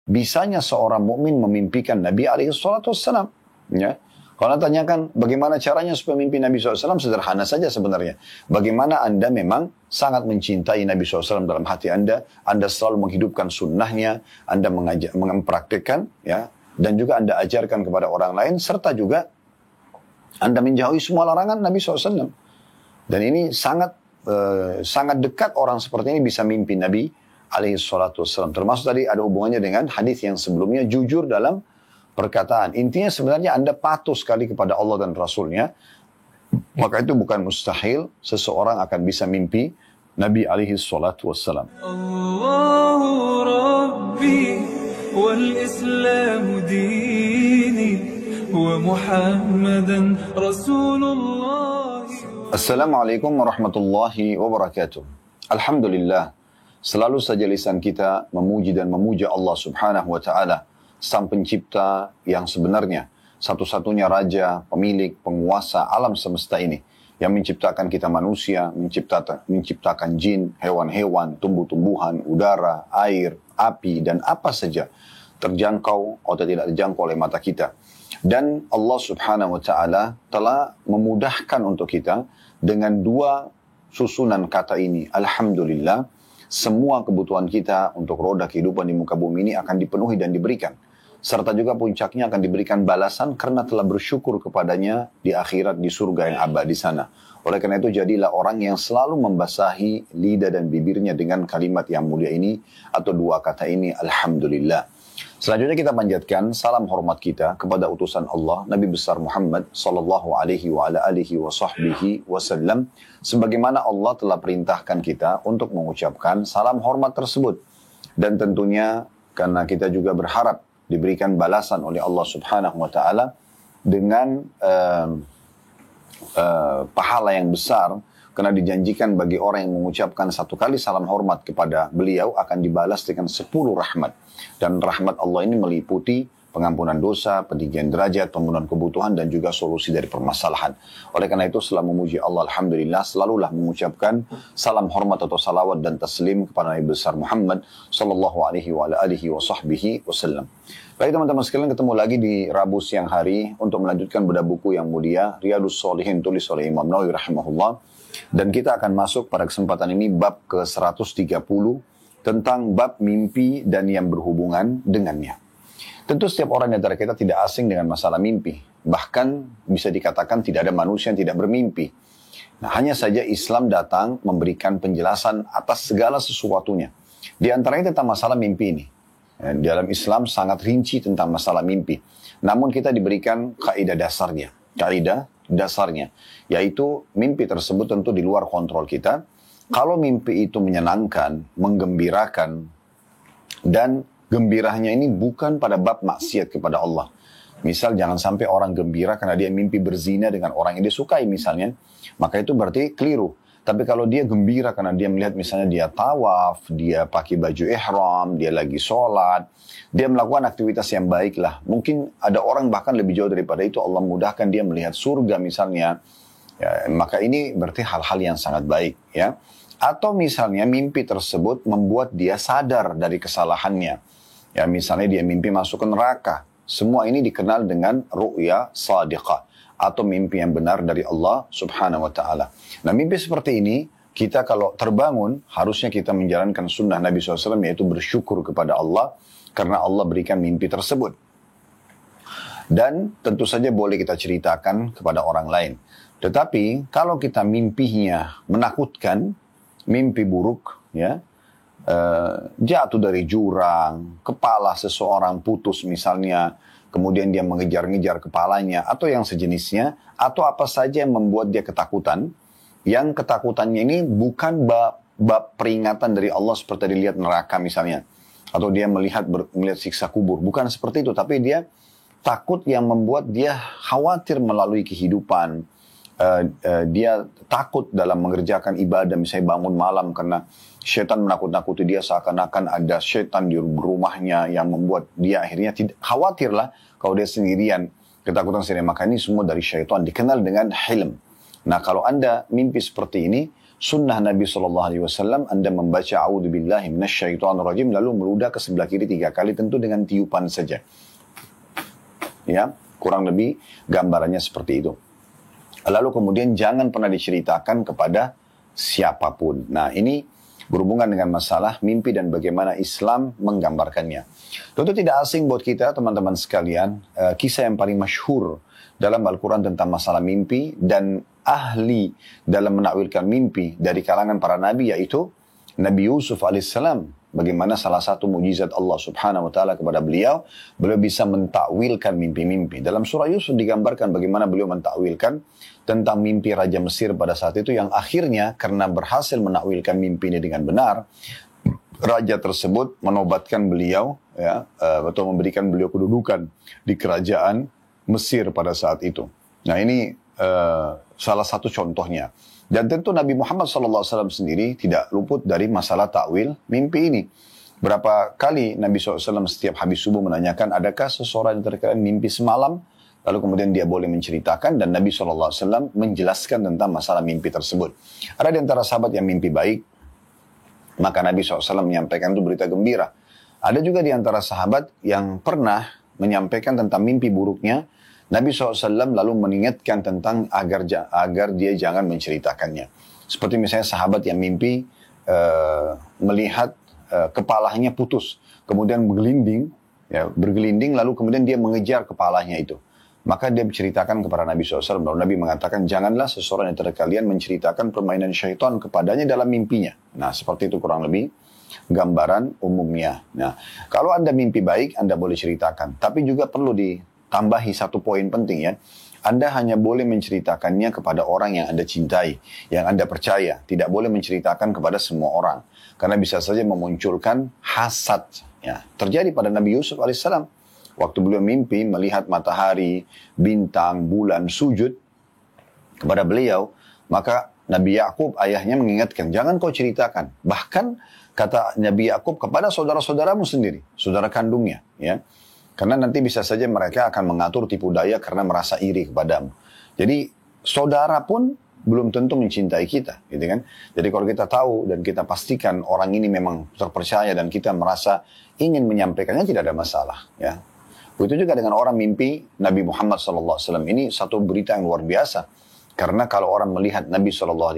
bisanya seorang mukmin memimpikan Nabi SAW. Ya. Kalau Anda tanyakan bagaimana caranya supaya mimpi Nabi SAW, sederhana saja sebenarnya. Bagaimana Anda memang sangat mencintai Nabi SAW dalam hati Anda selalu menghidupkan sunnahnya, Anda mempraktikkan, ya, dan juga Anda ajarkan kepada orang lain, serta juga Anda menjauhi semua larangan Nabi SAW. Dan ini sangat dekat orang seperti ini bisa mimpi Nabi SAW. Termasuk tadi ada hubungannya dengan hadis yang sebelumnya, jujur dalam perkataan. Intinya sebenarnya Anda patuh sekali kepada Allah dan Rasulnya, maka itu bukan mustahil seseorang akan bisa mimpi Nabi SAW. Allahu Rabbi wal Islam dini wa Muhammadan Rasulullah. Assalamualaikum warahmatullahi wabarakatuh. Alhamdulillah, selalu saja lisan kita memuji dan memuja Allah Subhanahu wa Ta'ala, Sang Pencipta yang sebenarnya, satu-satunya Raja, pemilik, penguasa alam semesta ini, yang menciptakan kita manusia, menciptakan jin, hewan-hewan, tumbuh-tumbuhan, udara, air, api, dan apa saja terjangkau atau tidak terjangkau oleh mata kita. Dan Allah Subhanahu wa Ta'ala telah memudahkan untuk kita dengan dua susunan kata ini, Alhamdulillah. Semua kebutuhan kita untuk roda kehidupan di muka bumi ini akan dipenuhi dan diberikan. Serta juga puncaknya akan diberikan balasan karena telah bersyukur kepadanya di akhirat, di surga yang abadi sana. Oleh karena itu jadilah orang yang selalu membasahi lidah dan bibirnya dengan kalimat yang mulia ini atau dua kata ini, Alhamdulillah. Selanjutnya kita panjatkan salam hormat kita kepada utusan Allah, Nabi besar Muhammad sallallahu alaihi wa ala alihi wa sahbihi wasallam, sebagaimana Allah telah perintahkan kita untuk mengucapkan salam hormat tersebut. Dan tentunya karena kita juga berharap diberikan balasan oleh Allah Subhanahu wa Ta'ala dengan pahala yang besar, karena dijanjikan bagi orang yang mengucapkan satu kali salam hormat kepada beliau akan dibalas dengan 10 rahmat. Dan rahmat Allah ini meliputi pengampunan dosa, peninggian derajat, pemenuhan kebutuhan, dan juga solusi dari permasalahan. Oleh karena itu, setelah memuji Allah, Alhamdulillah, selalulah mengucapkan salam hormat atau salawat dan taslim kepada Nabi besar Muhammad sallallahu alaihi wa alihi wa sahbihi wasallam. Baik teman-teman sekalian, ketemu lagi di Rabu siang hari untuk melanjutkan bedah buku yang mulia, Riyadhus Shalihin, tulis oleh Imam Nawawi rahimahullah. Dan kita akan masuk pada kesempatan ini bab ke-130 tentang bab mimpi dan yang berhubungan dengannya. Tentu setiap orang di antara kita tidak asing dengan masalah mimpi. Bahkan bisa dikatakan tidak ada manusia yang tidak bermimpi. Nah, hanya saja Islam datang memberikan penjelasan atas segala sesuatunya. Di antaranya tentang masalah mimpi ini. Di dalam Islam sangat rinci tentang masalah mimpi. Namun kita diberikan kaidah dasarnya. Kaidah dasarnya. Yaitu mimpi tersebut tentu di luar kontrol kita. Kalau mimpi itu menyenangkan, menggembirakan, dan gembiranya ini bukan pada bab maksiat kepada Allah. Misal jangan sampai orang gembira karena dia mimpi berzina dengan orang yang dia sukai misalnya. Maka itu berarti keliru. Tapi kalau dia gembira karena dia melihat misalnya dia tawaf, dia pakai baju ihram, dia lagi sholat, dia melakukan aktivitas yang baik lah. Mungkin ada orang bahkan lebih jauh daripada itu, Allah mudahkan dia melihat surga misalnya. Ya, maka ini berarti hal-hal yang sangat baik. Ya. Atau misalnya mimpi tersebut membuat dia sadar dari kesalahannya. Ya, misalnya dia mimpi masuk ke neraka. Semua ini dikenal dengan ru'ya sadiqah atau mimpi yang benar dari Allah Subhanahu wa Ta'ala. Nah, mimpi seperti ini kita kalau terbangun harusnya kita menjalankan sunnah Nabi SAW, yaitu bersyukur kepada Allah karena Allah berikan mimpi tersebut. Dan tentu saja boleh kita ceritakan kepada orang lain. Tetapi kalau kita mimpinya menakutkan, mimpi buruk, ya, jatuh dari jurang, kepala seseorang putus misalnya, kemudian dia mengejar-ngejar kepalanya, atau yang sejenisnya, atau apa saja yang membuat dia ketakutan, yang ketakutannya ini bukan bab peringatan dari Allah seperti dilihat neraka misalnya, atau dia melihat siksa kubur, bukan seperti itu, tapi dia takut yang membuat dia khawatir melalui kehidupan. Dia takut dalam mengerjakan ibadah, misalnya bangun malam karena syaitan menakut-nakuti dia, seakan-akan ada syaitan di rumahnya yang membuat dia akhirnya khawatirlah kalau dia sendirian, ketakutan sendirian. Maka ini semua dari syaitan, dikenal dengan hilm. Nah, kalau Anda mimpi seperti ini, sunnah Nabi SAW, Anda membaca a'udzubillahi minasyaitonirrajim lalu meludah ke sebelah kiri 3 kali, tentu dengan tiupan saja. Ya, kurang lebih gambarannya seperti itu. Lalu kemudian jangan pernah diceritakan kepada siapapun. Nah, ini berhubungan dengan masalah mimpi dan bagaimana Islam menggambarkannya. Tentu tidak asing buat kita teman-teman sekalian, kisah yang paling masyhur dalam Al-Quran tentang masalah mimpi dan ahli dalam menakwilkan mimpi dari kalangan para nabi, yaitu Nabi Yusuf alaihissalam. Bagaimana salah satu mujizat Allah subhanahu wa ta'ala kepada beliau bisa mentakwilkan mimpi-mimpi. Dalam surah Yusuf digambarkan bagaimana beliau mentakwilkan tentang mimpi Raja Mesir pada saat itu, yang akhirnya karena berhasil menakwilkan mimpi ini dengan benar, raja tersebut menobatkan beliau, ya, atau memberikan beliau kedudukan di kerajaan Mesir pada saat itu. Nah, ini salah satu contohnya. Dan tentu Nabi Muhammad SAW sendiri tidak luput dari masalah takwil mimpi ini. Berapa kali Nabi SAW setiap habis subuh menanyakan, adakah seseorang yang terkait mimpi semalam? Lalu kemudian dia boleh menceritakan, dan Nabi SAW menjelaskan tentang masalah mimpi tersebut. Ada di antara sahabat yang mimpi baik, maka Nabi SAW menyampaikan itu berita gembira. Ada juga di antara sahabat yang pernah menyampaikan tentang mimpi buruknya, Nabi SAW lalu mengingatkan tentang agar dia jangan menceritakannya. Seperti misalnya sahabat yang mimpi melihat kepalanya putus, kemudian bergelinding, lalu kemudian dia mengejar kepalanya itu. Maka dia menceritakan kepada Nabi SAW, lalu Nabi mengatakan, janganlah seseorang dari kalian menceritakan permainan syaitan kepadanya dalam mimpinya. Nah, seperti itu kurang lebih gambaran umumnya. Nah, kalau Anda mimpi baik, Anda boleh ceritakan. Tapi juga perlu tambahi satu poin penting, ya. Anda hanya boleh menceritakannya kepada orang yang Anda cintai, yang Anda percaya. Tidak boleh menceritakan kepada semua orang. Karena bisa saja memunculkan hasad. Ya. Terjadi pada Nabi Yusuf alaihissalam. Waktu beliau mimpi melihat matahari, bintang, bulan sujud kepada beliau, maka Nabi Yakub ayahnya mengingatkan, jangan kau ceritakan. Bahkan kata Nabi Yakub kepada saudara-saudaramu sendiri, saudara kandungnya, ya. Karena nanti bisa saja mereka akan mengatur tipu daya karena merasa iri kepadamu. Jadi saudara pun belum tentu mencintai kita, gitu kan? Jadi kalau kita tahu dan kita pastikan orang ini memang terpercaya dan kita merasa ingin menyampaikannya, tidak ada masalah, ya. Begitu juga dengan orang mimpi Nabi Muhammad SAW. Ini satu berita yang luar biasa. Karena kalau orang melihat Nabi SAW,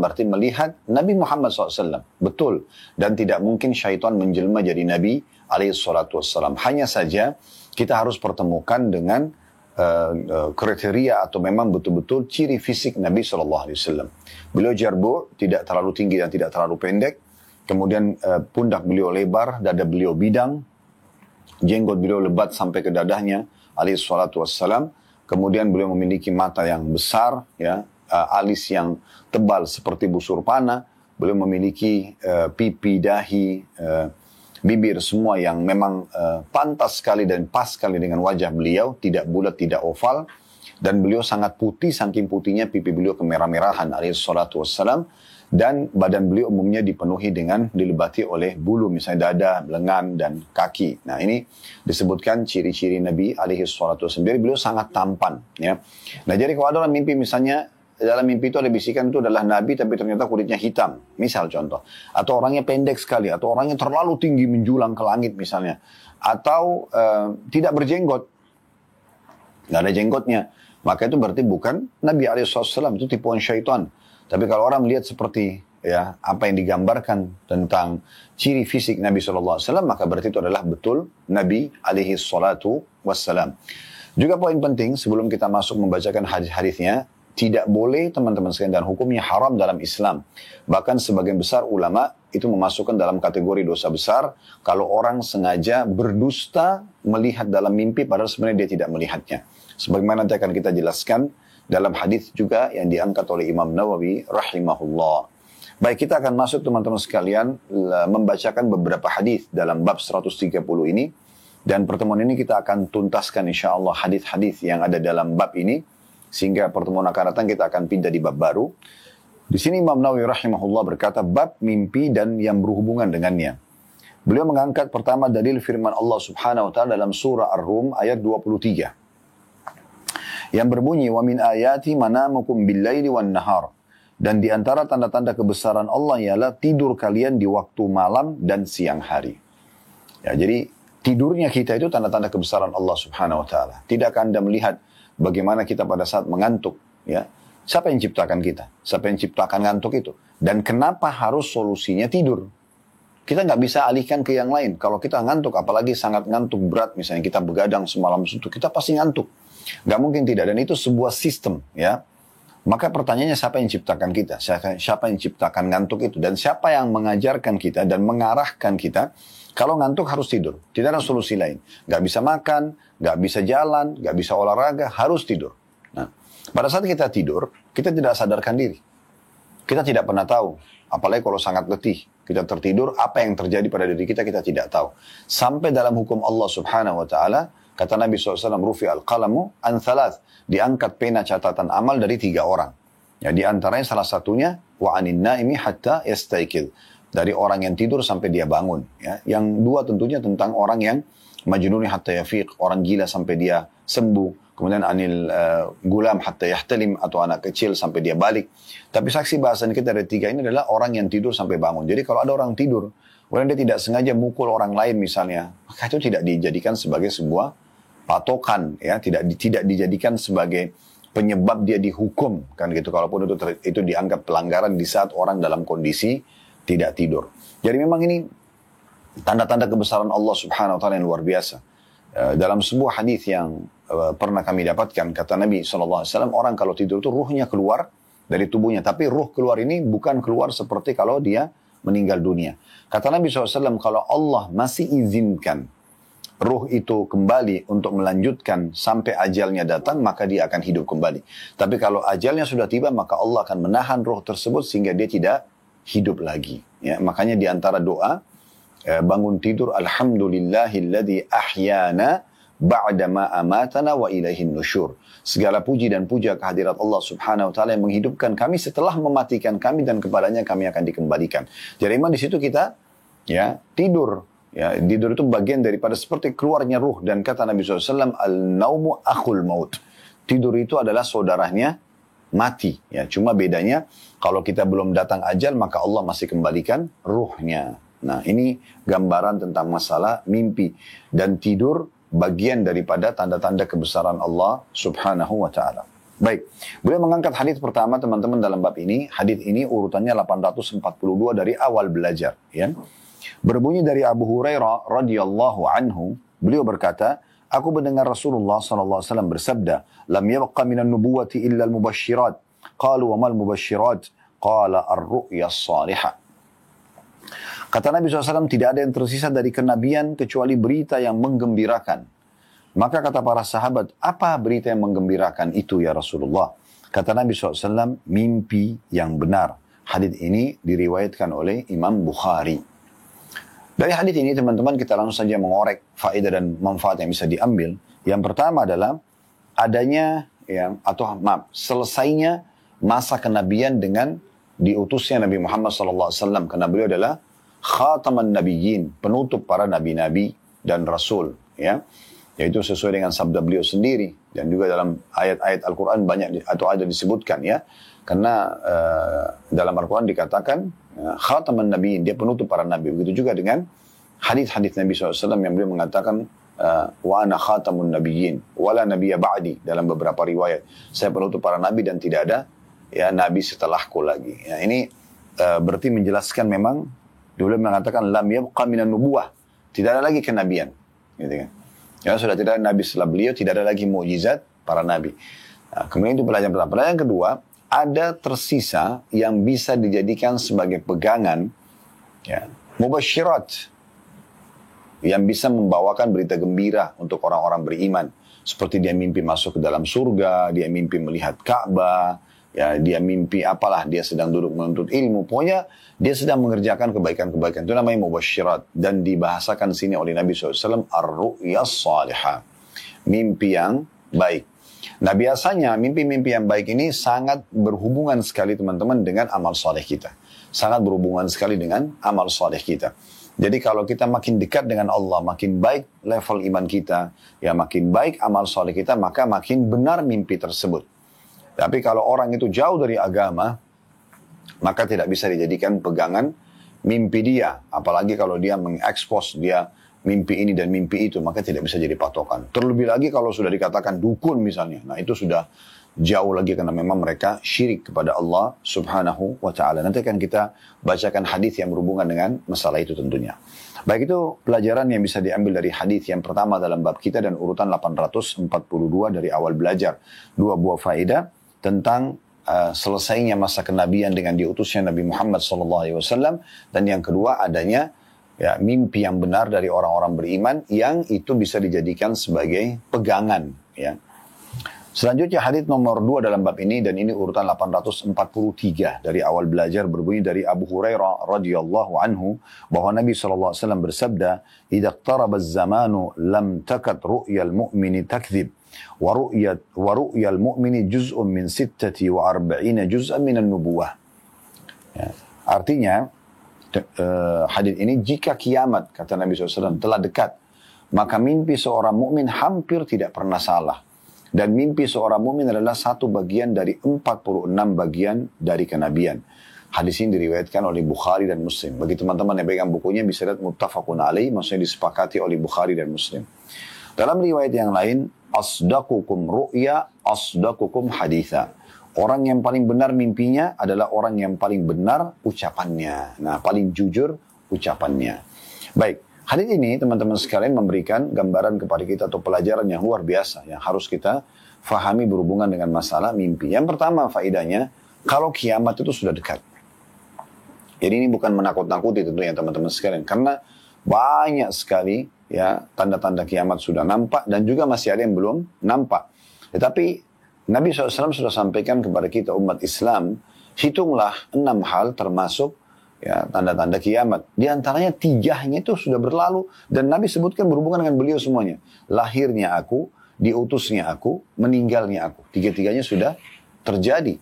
berarti melihat Nabi Muhammad SAW. Betul. Dan tidak mungkin syaitan menjelma jadi Nabi SAW. Hanya saja kita harus pertemukan dengan kriteria atau memang betul-betul ciri fisik Nabi SAW. Beliau jarbu, tidak terlalu tinggi dan tidak terlalu pendek. Kemudian pundak beliau lebar, dada beliau bidang. Jenggot beliau lebat sampai ke dadahnya, alaihissalam. Kemudian beliau memiliki mata yang besar, ya, alis yang tebal seperti busur panah. Beliau memiliki pipi, dahi, bibir semua yang memang pantas sekali dan pas sekali dengan wajah beliau, tidak bulat, tidak oval. Dan beliau sangat putih, saking putihnya pipi beliau kemerah-merahan, alaihissalam. Dan badan beliau umumnya dipenuhi dengan dilebati oleh bulu, misalnya dada, lengan, dan kaki. Nah, ini disebutkan ciri-ciri Nabi SAW. Jadi beliau sangat tampan, ya. Nah, jadi kalau ada orang mimpi, misalnya dalam mimpi itu ada bisikan itu adalah Nabi tapi ternyata kulitnya hitam, misal contoh. Atau orangnya pendek sekali, atau orangnya terlalu tinggi menjulang ke langit misalnya. Atau tidak berjenggot, nggak ada jenggotnya. Maka itu berarti bukan Nabi SAW, itu tipuan syaitan. Tapi kalau orang melihat seperti, ya, apa yang digambarkan tentang ciri fisik Nabi SAW, maka berarti itu adalah betul Nabi SAW. Juga poin penting sebelum kita masuk membacakan hadis-hadisnya, tidak boleh teman-teman sekalian, dan hukumnya haram dalam Islam. Bahkan sebagian besar ulama itu memasukkan dalam kategori dosa besar kalau orang sengaja berdusta melihat dalam mimpi padahal sebenarnya dia tidak melihatnya. Sebagaimana nanti akan kita jelaskan dalam hadis juga yang diangkat oleh Imam Nawawi rahimahullah. Baik, kita akan masuk teman-teman sekalian membacakan beberapa hadis dalam bab 130 ini. Dan pertemuan ini kita akan tuntaskan insyaAllah hadis-hadis yang ada dalam bab ini. Sehingga pertemuan akan datang kita akan pindah di bab baru. Di sini Imam Nawawi rahimahullah berkata bab mimpi dan yang berhubungan dengannya. Beliau mengangkat pertama dalil firman Allah subhanahu wa ta'ala dalam surah Ar-Rum ayat 23. Yang berbunyi, wa min ayati manamukum bil-laili wan nahar Dan di antara tanda-tanda kebesaran Allah ialah tidur kalian di waktu malam dan siang hari. Ya, jadi tidurnya kita itu tanda-tanda kebesaran Allah Subhanahu wa taala. Tidakkah Anda melihat bagaimana kita pada saat mengantuk, ya? Siapa yang ciptakan kita? Siapa yang ciptakan ngantuk itu? Dan kenapa harus solusinya tidur? Kita nggak bisa alihkan ke yang lain. Kalau kita ngantuk, apalagi sangat ngantuk berat, misalnya kita begadang semalam suntuk, kita pasti ngantuk. Nggak mungkin tidak. Dan itu sebuah sistem, ya. Maka pertanyaannya siapa yang ciptakan kita? Siapa yang ciptakan ngantuk itu? Dan siapa yang mengajarkan kita dan mengarahkan kita? Kalau ngantuk harus tidur. Tidak ada solusi lain. Nggak bisa makan, nggak bisa jalan, nggak bisa olahraga, harus tidur. Nah, pada saat kita tidur, kita tidak sadarkan diri. Kita tidak pernah tahu. Apalagi kalau sangat letih. Kita tertidur, apa yang terjadi pada diri kita, kita tidak tahu. Sampai dalam hukum Allah Subhanahu wa ta'ala, kata Nabi SAW, Rufi al-qalamu an thalath. Diangkat pena catatan amal dari 3 orang. Ya, di antaranya salah satunya, wa anin naimi hatta yastaikil. Dari orang yang tidur sampai dia bangun. Ya. Yang 2 tentunya tentang orang yang majnuni hatta yafiq. Orang gila sampai dia sembuh. Kemudian anil gulam hatta yahtalim. Atau anak kecil sampai dia balik. Tapi saksi bahasan kita dari 3 ini adalah orang yang tidur sampai bangun. Jadi kalau ada orang tidur, kemudian dia tidak sengaja mukul orang lain misalnya, maka itu tidak dijadikan sebagai sebuah patokan, ya, tidak dijadikan sebagai penyebab dia dihukum, kan gitu. Kalaupun itu dianggap pelanggaran di saat orang dalam kondisi tidak tidur. Jadi memang ini tanda-tanda kebesaran Allah Subhanahu wa taala yang luar biasa. Dalam sebuah hadis yang pernah kami dapatkan, kata Nabi SAW, orang kalau tidur itu ruhnya keluar dari tubuhnya, tapi ruh keluar ini bukan keluar seperti kalau dia meninggal dunia. Kata Nabi SAW, kalau Allah masih izinkan ruh itu kembali untuk melanjutkan sampai ajalnya datang, maka dia akan hidup kembali. Tapi kalau ajalnya sudah tiba, maka Allah akan menahan ruh tersebut sehingga dia tidak hidup lagi. Ya, makanya di antara doa bangun tidur, alhamdulillahilladzi ahyana ba'dama amatana wa ilaihin nusyur. Segala puji dan puja kehadirat Allah Subhanahu wa taala yang menghidupkan kami setelah mematikan kami dan kepadanya kami akan dikembalikan. Jadi memang di situ kita ya tidur. Ya, tidur itu bagian daripada seperti keluarnya ruh. Dan kata Nabi SAW, al-naumu akhul maut. Tidur itu adalah saudaranya mati. Ya, cuma bedanya, kalau kita belum datang ajal, maka Allah masih kembalikan ruhnya. Nah, ini gambaran tentang masalah mimpi. Dan tidur bagian daripada tanda-tanda kebesaran Allah Subhanahu wa ta'ala. Baik, beliau mengangkat hadis pertama teman-teman dalam bab ini. Hadis ini urutannya 842 dari awal belajar. Ya. Berbunyi dari Abu Hurairah radhiyallahu anhu, beliau berkata, aku mendengar Rasulullah sallallahu alaihi wasallam bersabda, "Lam yabqa minan nubuwati illa al-mubasysyirat." Qalu wa mal mubasysyirat? Qala ar-ru'ya as-salihah. Kata Nabi SAW, tidak ada yang tersisa dari kenabian kecuali berita yang menggembirakan. Maka kata para sahabat, apa berita yang menggembirakan itu ya Rasulullah? Kata Nabi SAW, mimpi yang benar. Hadis ini diriwayatkan oleh Imam Bukhari. Dari hadis ini teman-teman kita langsung saja mengorek faedah dan manfaat yang bisa diambil. Yang pertama adalah adanya selesainya masa kenabian dengan diutusnya Nabi Muhammad SAW. Karena beliau adalah khataman nabiyyin, penutup para nabi-nabi dan rasul. Ya, yaitu sesuai dengan sabda beliau sendiri. Dan juga dalam ayat-ayat Al-Quran banyak atau ada disebutkan ya. Karena dalam Al-Quran dikatakan khataman nabiyyin, dia penutup para nabi. Begitu juga dengan hadis-hadis Nabi SAW yang beliau mengatakan wa ana khatamun nabiyyin wala nabiyya ba'di, dalam beberapa riwayat. Saya penutup para nabi dan tidak ada ya nabi setelahku lagi. Ya, ini berarti menjelaskan memang beliau mengatakan lam yabqa minan nubuwah, tidak ada lagi kenabian. Gitu kan. Ya, sudah tidak ada nabi setelah beliau, tidak ada lagi mukjizat para nabi. Nah, kemudian itu pelajaran pertama. Pelajaran kedua, ada tersisa yang bisa dijadikan sebagai pegangan, ya, mubasyirat, yang bisa membawakan berita gembira untuk orang-orang beriman. Seperti dia mimpi masuk ke dalam surga, dia mimpi melihat Ka'bah, ya, dia mimpi apalah, dia sedang duduk menuntut ilmu. Pokoknya dia sedang mengerjakan kebaikan-kebaikan. Itu namanya mubasyirat. Dan dibahasakan sini oleh Nabi SAW, ar-ru'ya as-salihah, mimpi yang baik. Nah biasanya mimpi-mimpi yang baik ini sangat berhubungan sekali teman-teman dengan amal soleh kita. Sangat berhubungan sekali dengan amal soleh kita. Jadi kalau kita makin dekat dengan Allah, makin baik level iman kita, ya makin baik amal soleh kita, maka makin benar mimpi tersebut. Tapi kalau orang itu jauh dari agama, maka tidak bisa dijadikan pegangan mimpi dia. Apalagi kalau dia mengekspos dia mimpi ini dan mimpi itu, maka tidak bisa jadi patokan. Terlebih lagi kalau sudah dikatakan dukun misalnya, nah itu sudah jauh lagi karena memang mereka syirik kepada Allah Subhanahu wa ta'ala. Nanti akan kita bacakan hadis yang berhubungan dengan masalah itu tentunya. Baik, itu pelajaran yang bisa diambil dari hadis yang pertama dalam bab kita dan urutan 842 dari awal belajar. Dua buah faedah tentang selesainya masa kenabian dengan diutusnya Nabi Muhammad SAW, dan yang kedua adanya mimpi yang benar dari orang-orang beriman yang itu bisa dijadikan sebagai pegangan. Ya. Selanjutnya hadits nomor 2 dalam bab ini, dan ini urutan 843 dari awal belajar, berbunyi dari Abu Hurairah radhiyallahu anhu bahwa Nabi SAW bersabda, "Idza iqtaraba az-zamanu lam takat ru'yal mu'mini takdzib wa ru'yal mu'mini juz'un min 46 juz'an min an-nubuwah." Ya. Artinya hadits ini, jika kiamat, kata Nabi SAW, telah dekat, maka mimpi seorang mukmin hampir tidak pernah salah. Dan mimpi seorang mukmin adalah satu bagian dari 46 bagian dari kenabian. Hadis ini diriwayatkan oleh Bukhari dan Muslim. Bagi teman-teman yang pegang bukunya bisa lihat muttafaqun alaih, maksudnya disepakati oleh Bukhari dan Muslim. Dalam riwayat yang lain, asdaqukum ru'ya, asdaqukum haditha. Orang yang paling benar mimpinya adalah orang yang paling benar ucapannya. Nah, paling jujur ucapannya. Baik. Hadis ini teman-teman sekalian memberikan gambaran kepada kita atau pelajaran yang luar biasa yang harus kita fahami berhubungan dengan masalah mimpi. Yang pertama faedahnya, kalau kiamat itu sudah dekat. Jadi ini bukan menakut-nakuti tentunya teman-teman sekalian, karena banyak sekali ya tanda-tanda kiamat sudah nampak dan juga masih ada yang belum nampak. Tetapi Nabi SAW sudah sampaikan kepada kita umat Islam, hitunglah 6 hal termasuk ya tanda-tanda kiamat. Di antaranya 3-nya itu sudah berlalu dan Nabi sebutkan berhubungan dengan beliau semuanya. Lahirnya aku, diutusnya aku, meninggalnya aku. 3-tiganya sudah terjadi.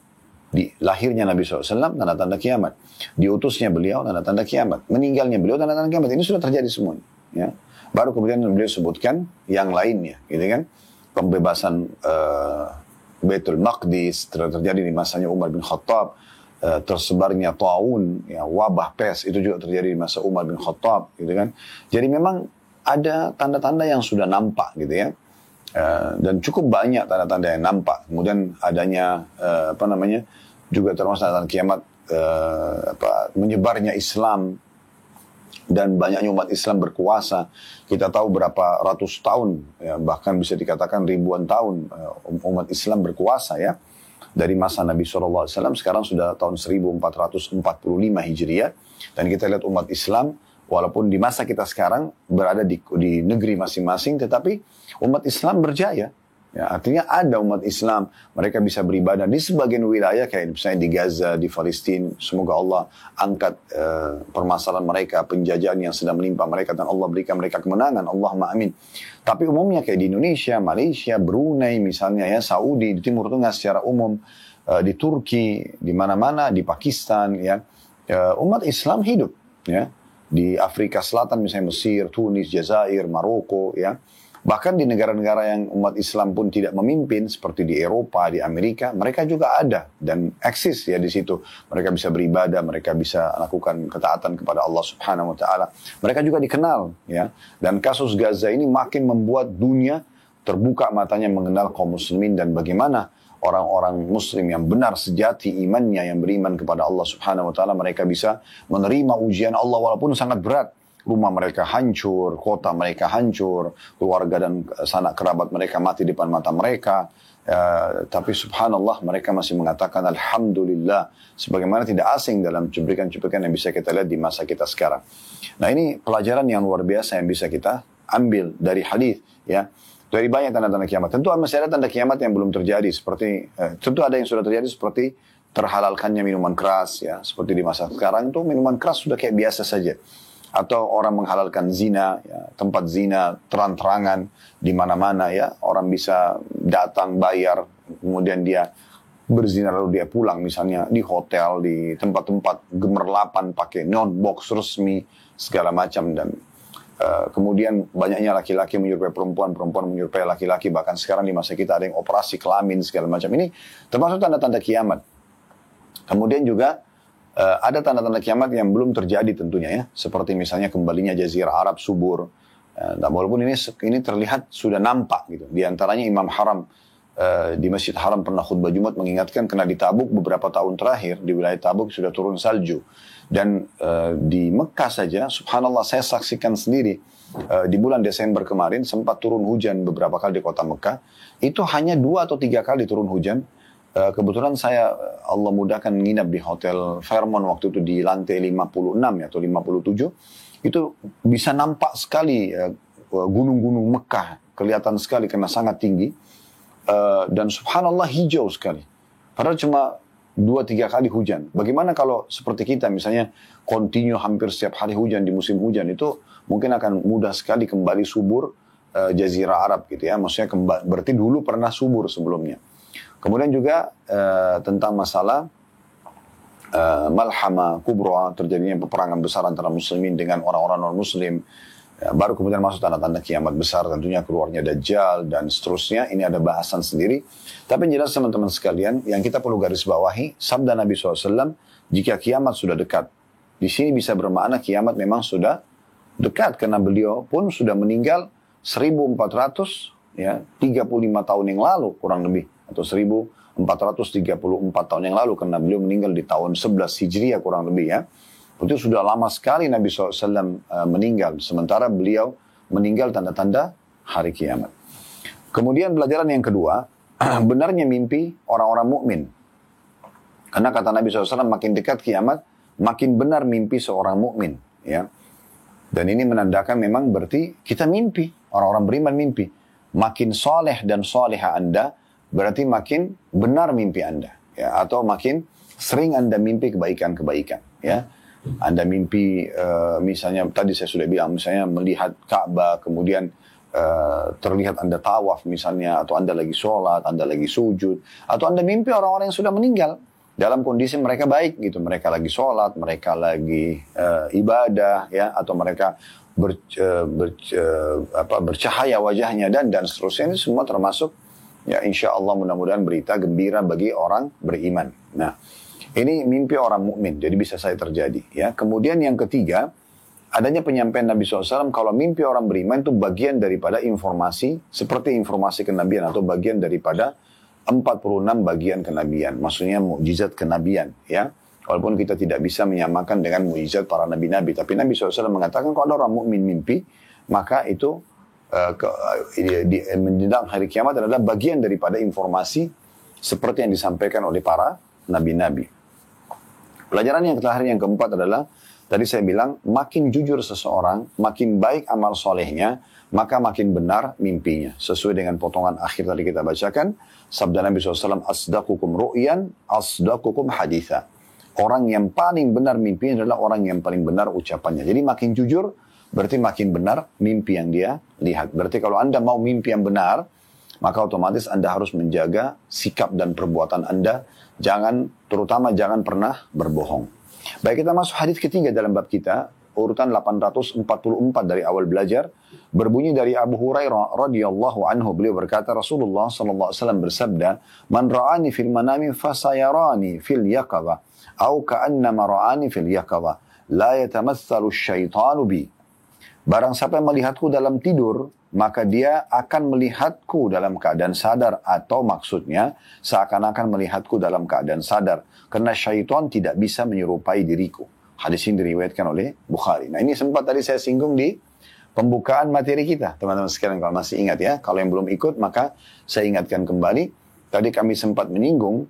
Di lahirnya Nabi SAW, tanda-tanda kiamat. Diutusnya beliau, tanda-tanda kiamat. Meninggalnya beliau, tanda-tanda kiamat. Ini sudah terjadi semuanya. Ya. Baru kemudian beliau sebutkan yang lainnya, gitu kan? Pembebasan Baitul Maqdis terjadi di masanya Umar bin Khattab. Tersebarnya taun, ya, wabah pes itu juga terjadi di masa Umar bin Khattab, gitu kan. Jadi memang ada tanda-tanda yang sudah nampak, gitu ya, dan cukup banyak tanda-tanda yang nampak. Kemudian adanya juga termasuk tanda kiamat, menyebarnya Islam dan banyaknya umat Islam berkuasa. Kita tahu berapa ratus tahun, ya, bahkan bisa dikatakan ribuan tahun umat Islam berkuasa ya. Dari masa Nabi SAW sekarang sudah tahun 1445 Hijriah. Dan kita lihat umat Islam, walaupun di masa kita sekarang berada di negeri masing-masing, tetapi umat Islam berjaya. Ya, artinya ada umat Islam, mereka bisa beribadah di sebagian wilayah, kayak misalnya di Gaza, di Palestina. Semoga Allah angkat permasalahan mereka, penjajahan yang sedang menimpa mereka, dan Allah berikan mereka kemenangan. Allahumma amin. Tapi umumnya kayak di Indonesia, Malaysia, Brunei misalnya ya, Saudi, di Timur Tengah secara umum, di Turki, di mana-mana, di Pakistan ya, umat Islam hidup ya. Di Afrika Selatan misalnya Mesir, Tunis, Jazair, Maroko ya. Bahkan di negara-negara yang umat Islam pun tidak memimpin, seperti di Eropa, di Amerika, mereka juga ada dan eksis ya di situ. Mereka bisa beribadah, mereka bisa lakukan ketaatan kepada Allah Subhanahu wa taala. Mereka juga dikenal ya. Dan kasus Gaza ini makin membuat dunia terbuka matanya mengenal kaum muslimin dan bagaimana orang-orang muslim yang benar sejati imannya, yang beriman kepada Allah Subhanahu wa taala, mereka bisa menerima ujian Allah walaupun sangat berat. Rumah mereka hancur, kota mereka hancur, keluarga dan sanak kerabat mereka mati di depan mata mereka. Tapi subhanallah mereka masih mengatakan alhamdulillah. Sebagaimana tidak asing dalam cuplikan-cuplikan yang bisa kita lihat di masa kita sekarang. Nah ini pelajaran yang luar biasa yang bisa kita ambil dari hadis ya. Dari banyak tanda-tanda kiamat. Tentu masih ada tanda kiamat yang belum terjadi. Seperti tentu ada yang sudah terjadi seperti terhalalkannya minuman keras ya. Seperti di masa sekarang tuh minuman keras sudah kayak biasa saja. Atau orang menghalalkan zina, ya, tempat zina terang-terangan di mana-mana ya, orang bisa datang bayar, kemudian dia berzina lalu dia pulang, misalnya di hotel, di tempat-tempat gemerlapan pakai non-box resmi segala macam, dan kemudian banyaknya laki-laki menyerupai perempuan, perempuan menyerupai laki-laki, bahkan sekarang di masa kita ada yang operasi kelamin segala macam. Ini termasuk tanda-tanda kiamat. Kemudian juga Ada tanda-tanda kiamat yang belum terjadi tentunya ya. Seperti misalnya kembalinya Jazirah Arab subur. Walaupun ini terlihat sudah nampak gitu. Di antaranya Imam Haram di Masjid Haram pernah khutbah Jumat mengingatkan kena di Tabuk beberapa tahun terakhir di wilayah Tabuk sudah turun salju. Dan di Mekah saja, subhanallah saya saksikan sendiri di bulan Desember kemarin sempat turun hujan beberapa kali di kota Mekah. Itu hanya 2 atau 3 kali turun hujan. Kebetulan saya Allah mudahkan nginap di Hotel Fairmont waktu itu di lantai 56 ya, atau 57. Itu bisa nampak sekali gunung-gunung Mekah. Kelihatan sekali karena sangat tinggi. Dan subhanallah hijau sekali. Padahal cuma 2-3 kali hujan. Bagaimana kalau seperti kita misalnya continue hampir setiap hari hujan di musim hujan itu mungkin akan mudah sekali kembali subur Jazirah Arab gitu ya. Maksudnya berarti dulu pernah subur sebelumnya. Kemudian juga tentang masalah malhama kubra, terjadinya peperangan besar antara muslimin dengan orang-orang non-muslim. Ya, baru kemudian masuk tanda-tanda kiamat besar, tentunya keluarnya Dajjal dan seterusnya. Ini ada bahasan sendiri. Tapi yang jelas teman-teman sekalian, yang kita perlu garis bawahi, sabda Nabi SAW, jika kiamat sudah dekat. Di sini bisa bermakna kiamat memang sudah dekat, karena beliau pun sudah meninggal 1400, ya, 35 tahun yang lalu kurang lebih. Atau 1434 tahun yang lalu, karena beliau meninggal di tahun 11 Hijriah kurang lebih ya. Itu sudah lama sekali Nabi SAW meninggal. Sementara beliau meninggal tanda-tanda hari kiamat. Kemudian pelajaran yang kedua, benarnya mimpi orang-orang mukmin. Karena kata Nabi SAW, makin dekat kiamat, makin benar mimpi seorang mukmin. Ya. Dan ini menandakan memang berarti kita mimpi. Orang-orang beriman mimpi. Makin soleh dan soleha Anda, berarti makin benar mimpi Anda. Ya. Atau makin sering Anda mimpi kebaikan-kebaikan. Ya. Anda mimpi misalnya tadi saya sudah bilang misalnya melihat Ka'bah kemudian terlihat Anda tawaf misalnya, atau Anda lagi sholat, Anda lagi sujud, atau Anda mimpi orang-orang yang sudah meninggal dalam kondisi mereka baik gitu, mereka lagi sholat, mereka lagi ibadah ya, atau mereka bercahaya wajahnya dan seterusnya. Ini semua termasuk ya insya Allah mudah-mudahan berita gembira bagi orang beriman. Nah, ini mimpi orang mukmin, jadi bisa saya terjadi. Ya. Kemudian yang ketiga, adanya penyampaian Nabi SAW, kalau mimpi orang beriman itu bagian daripada informasi, seperti informasi kenabian, atau bagian daripada 46 bagian kenabian. Maksudnya mukjizat kenabian. Ya. Walaupun kita tidak bisa menyamakan dengan mukjizat para nabi-nabi. Tapi Nabi SAW mengatakan, kalau ada orang mukmin mimpi, maka itu menjelang hari kiamat adalah bagian daripada informasi seperti yang disampaikan oleh para nabi-nabi. Pelajaran yang terakhir yang keempat adalah, tadi saya bilang, makin jujur seseorang, makin baik amal solehnya, maka makin benar mimpinya. Sesuai dengan potongan akhir tadi kita bacakan, sabda Nabi SAW, asdaqukum ru'yan, asdaqukum haditha. Orang yang paling benar mimpinya adalah orang yang paling benar ucapannya. Jadi makin jujur, berarti makin benar mimpi yang dia lihat. Berarti kalau Anda mau mimpi yang benar, maka otomatis Anda harus menjaga sikap dan perbuatan Anda. Terutama jangan pernah berbohong. Baik, kita masuk hadis ketiga dalam bab kita, urutan 844 dari awal belajar, berbunyi dari Abu Hurairah radhiyallahu anhu, beliau berkata, Rasulullah sallallahu alaihi wasallam bersabda, "Man ra'ani fil manami fasayarani fil yaqadha, au ka'annama ra'ani fil yaqadha, la yatamatsalu asyaitanu bi." Barang siapa yang melihatku dalam tidur, maka dia akan melihatku dalam keadaan sadar, atau maksudnya seakan-akan melihatku dalam keadaan sadar, karena syaitan tidak bisa menyerupai diriku. Hadis ini diriwayatkan oleh Bukhari. Nah, ini sempat tadi saya singgung di pembukaan materi kita, teman-teman sekalian, kalau masih ingat ya. Kalau yang belum ikut, maka saya ingatkan kembali. Tadi kami sempat menyinggung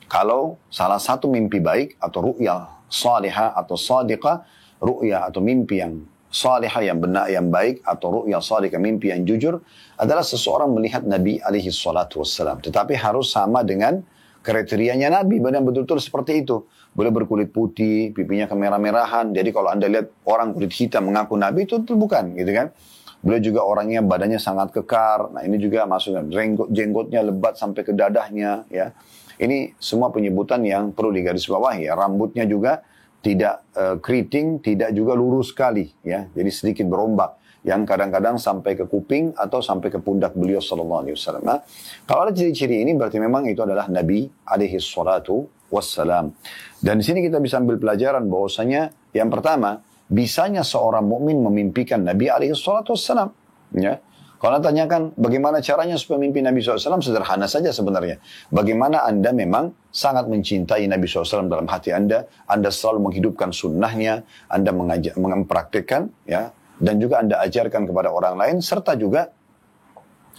kalau salah satu mimpi baik atau ru'ya salihah atau sadiqah, ru'ya atau mimpi yang salihah, yang benar, yang baik, atau ru'ya salihah, mimpi yang jujur, adalah seseorang melihat Nabi alaihi salatu wassalam. Tetapi harus sama dengan kriterianya Nabi, benar betul-betul seperti itu. Boleh berkulit putih, pipinya kemerah-merahan. Jadi kalau Anda lihat orang kulit hitam mengaku Nabi, itu bukan, gitu kan. Beliau juga orangnya badannya sangat kekar. Nah, ini juga maksudnya jenggotnya lebat sampai ke dadahnya, ya. Ini semua penyebutan yang perlu digarisbawahi, ya. Rambutnya juga tidak keriting, tidak juga lurus sekali, ya. Jadi sedikit berombak. yang kadang-kadang sampai ke kuping atau sampai ke pundak beliau sallallahu alaihi wasallam. Nah, kalau ada ciri-ciri ini berarti memang itu adalah Nabi alaihi salatu wassalam. Dan di sini kita bisa ambil pelajaran bahwasanya yang pertama, bisanya seorang mukmin memimpikan Nabi alaihi salatu wassalam. Ya. Kalau tanyakan bagaimana caranya supaya mimpi Nabi SAW, sederhana saja sebenarnya. Bagaimana Anda memang sangat mencintai Nabi SAW dalam hati Anda selalu menghidupkan sunnahnya, Anda mempraktikkan, ya, dan juga Anda ajarkan kepada orang lain, serta juga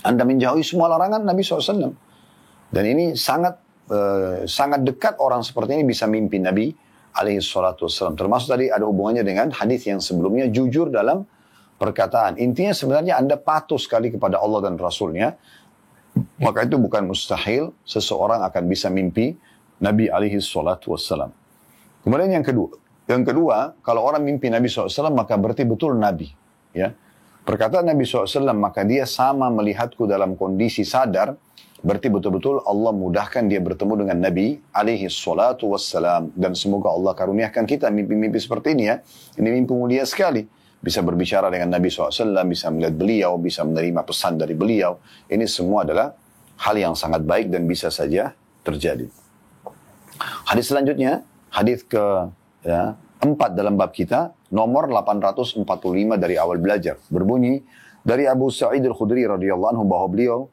Anda menjauhi semua larangan Nabi SAW. Dan ini sangat dekat orang seperti ini bisa mimpi Nabi SAW. Termasuk tadi ada hubungannya dengan hadis yang sebelumnya, jujur dalam perkataan. Intinya sebenarnya Anda patuh sekali kepada Allah dan Rasulnya, maka itu bukan mustahil seseorang akan bisa mimpi Nabi alaihi salatu wassalam. Kemudian yang kedua, kalau orang mimpi Nabi SAW, maka berarti betul Nabi. Ya. Perkataan Nabi SAW, maka dia sama melihatku dalam kondisi sadar, berarti betul-betul Allah mudahkan dia bertemu dengan Nabi alaihi salatu wassalam. Dan semoga Allah karuniakan kita mimpi-mimpi seperti ini ya. Ini mimpi mulia sekali. Bisa berbicara dengan Nabi SAW, bisa melihat beliau, bisa menerima pesan dari beliau. Ini semua adalah hal yang sangat baik dan bisa saja terjadi. Hadis selanjutnya, hadis ke-4 dalam bab kita, nomor 845 dari awal belajar. Berbunyi dari Abu Sa'id al-Khudri radhiyallahu anhu bahwa beliau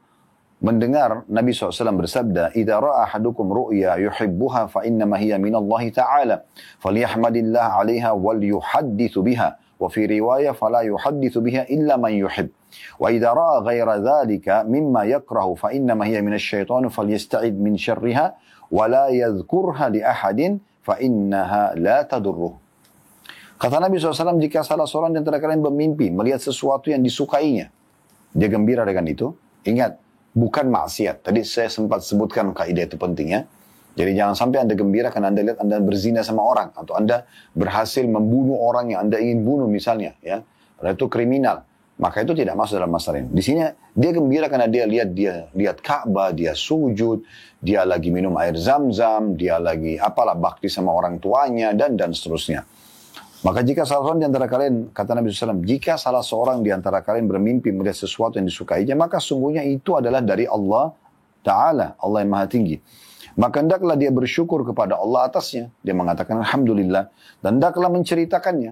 mendengar Nabi SAW bersabda, "Idza ra'a ahadukum ru'ya yuhibbuha fa innama hiya min Allah Ta'ala, falyahmadillah 'alaiha wal yuhaddithu biha." وفي رواية فلا يحدث بها إلا من يحب وإذا رأى غير ذلك مما يكره فإنما هي من الشيطان فليستعذ من شرها ولا يذكرها لأحد فإنها لا تضره. Kata Nabi SAW, jika salah seorang di antara kalian bermimpi melihat sesuatu yang disukainya, dia gembira dengan itu, ingat, bukan maksiat. Tadi saya sempat sebutkan kaidah itu pentingnya. Jadi jangan sampai Anda gembira karena Anda lihat Anda berzina sama orang, atau Anda berhasil membunuh orang yang Anda ingin bunuh misalnya, ya. Padahal itu kriminal. Maka itu tidak masuk dalam masalah ini. Di sini dia gembira karena dia lihat Ka'bah, dia sujud, dia lagi minum air Zam-Zam, dia lagi bakti sama orang tuanya dan seterusnya. Maka jika salah seorang di antara kalian, kata Nabi SAW, jika salah seorang di antara kalian bermimpi melihat sesuatu yang disukainya, maka sungguhnya itu adalah dari Allah Ta'ala, Allah yang Maha Tinggi. Maka hendaklah dia bersyukur kepada Allah atasnya. Dia mengatakan Alhamdulillah. Dan hendaklah menceritakannya.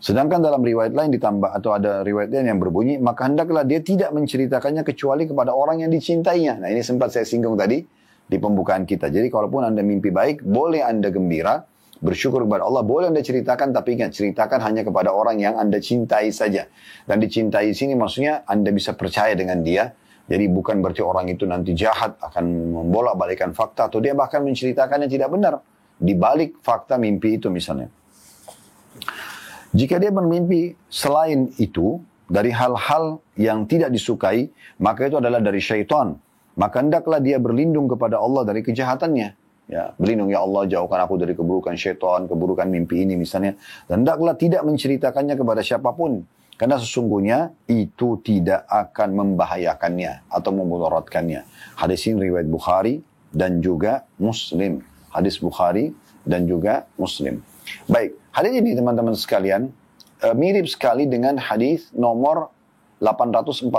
Sedangkan dalam riwayat lain ditambah, atau ada riwayat lain yang berbunyi, maka hendaklah dia tidak menceritakannya kecuali kepada orang yang dicintainya. Nah ini sempat saya singgung tadi di pembukaan kita. Jadi kalaupun Anda mimpi baik, boleh Anda gembira, bersyukur kepada Allah, boleh Anda ceritakan, tapi ingat, ceritakan hanya kepada orang yang Anda cintai saja. Dan dicintai sini maksudnya Anda bisa percaya dengan dia. Jadi bukan berarti orang itu nanti jahat, akan membolak-balikan fakta, atau dia bahkan menceritakan yang tidak benar di balik fakta mimpi itu misalnya. Jika dia bermimpi selain itu, dari hal-hal yang tidak disukai, maka itu adalah dari syaitan. Maka hendaklah dia berlindung kepada Allah dari kejahatannya. Ya, berlindung, ya Allah, jauhkan aku dari keburukan syaitan, keburukan mimpi ini misalnya. Dan hendaklah tidak menceritakannya kepada siapapun. Karena sesungguhnya itu tidak akan membahayakannya atau memudaratkannya. Hadis ini riwayat Bukhari dan juga Muslim. Hadis Bukhari dan juga Muslim. Baik, hadis ini teman-teman sekalian mirip sekali dengan hadis nomor 846.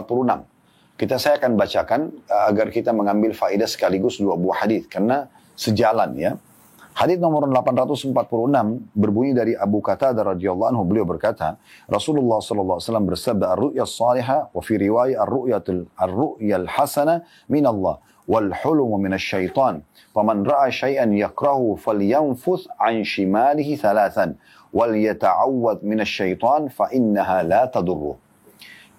Saya akan bacakan agar kita mengambil faedah sekaligus dua buah hadis karena sejalan ya. Hadis nomor 846 berbunyi dari Abu Qatadah radhiyallahu anhu, beliau berkata, Rasulullah sallallahu alaihi wasallam bersabda, "Ar-ru'ya as-salihah wa fi riwayah ar-ru'ya al-hasanah min Allah wal hulum min asy-syaitan. Faman ra'a syai'an yakrahu falyanfuth 'an shimalihi thalathan wal yata'awwadh min asy-syaitan fa innaha la tadurru."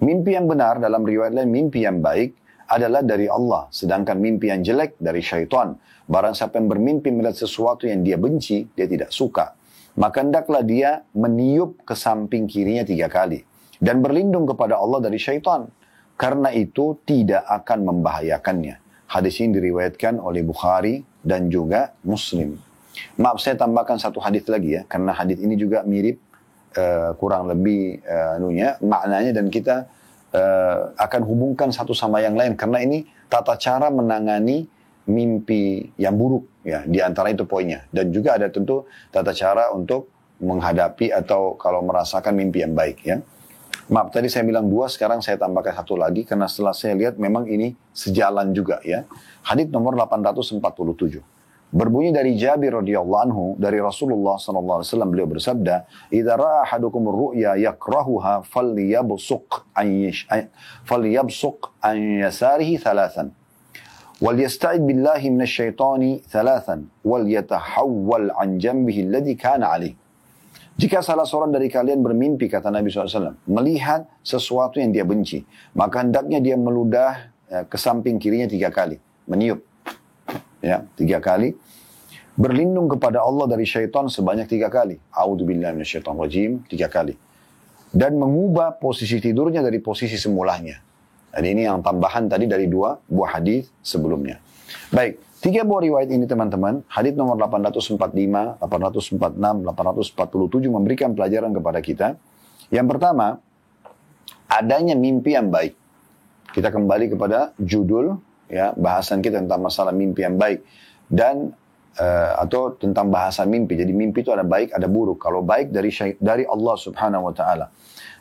Mimpi yang benar dalam riwayat lain, mimpi yang baik adalah dari Allah, sedangkan mimpi yang jelek dari syaitan. Barang siapa yang bermimpi melihat sesuatu yang dia benci, dia tidak suka, maka hendaklah dia meniup ke samping kirinya 3 kali dan berlindung kepada Allah dari syaitan, karena itu tidak akan membahayakannya. Hadis ini diriwayatkan oleh Bukhari dan juga Muslim. Maaf, saya tambahkan satu hadis lagi ya, karena hadis ini juga mirip kurang lebih maknanya, dan kita akan hubungkan satu sama yang lain, karena ini tata cara menangani mimpi yang buruk ya, di antara itu poinnya, dan juga ada tentu tata cara untuk menghadapi atau kalau merasakan mimpi yang baik ya. Maaf, tadi saya bilang 2, sekarang saya tambahkan 1 lagi, karena setelah saya lihat memang ini sejalan juga ya. Hadits nomor 847. Berbunyi dari Jabir radhiyallahu anhu, dari Rasulullah SAW, beliau bersabda, "Idza ra'a ahadukum ar-ru'ya yakrahuha falyabsuq an yasarihi thalathan. Wal yasta'id billahi minasy syaitani thalathan wal yatahawwal an janbihi alladhi kana 'alayh." Jika salah seorang dari kalian bermimpi, kata Nabi SAW, melihat sesuatu yang dia benci, maka hendaknya dia meludah ke samping kirinya 3 kali. Meniup. Ya, 3 kali. Berlindung kepada Allah dari syaitan sebanyak 3 kali. A'udzubillahi minasyaitonir rajim, 3 kali. Dan mengubah posisi tidurnya dari posisi semulanya. Dan ini yang tambahan tadi dari 2 buah hadis sebelumnya. Baik. 3 buah riwayat ini teman-teman, hadits nomor 845, 846, 847 memberikan pelajaran kepada kita. Yang pertama, adanya mimpi yang baik. Kita kembali kepada judul ya, bahasan kita tentang masalah mimpi yang baik dan atau tentang bahasan mimpi. Jadi mimpi itu ada baik, ada buruk. Kalau baik dari Allah Subhanahu wa taala.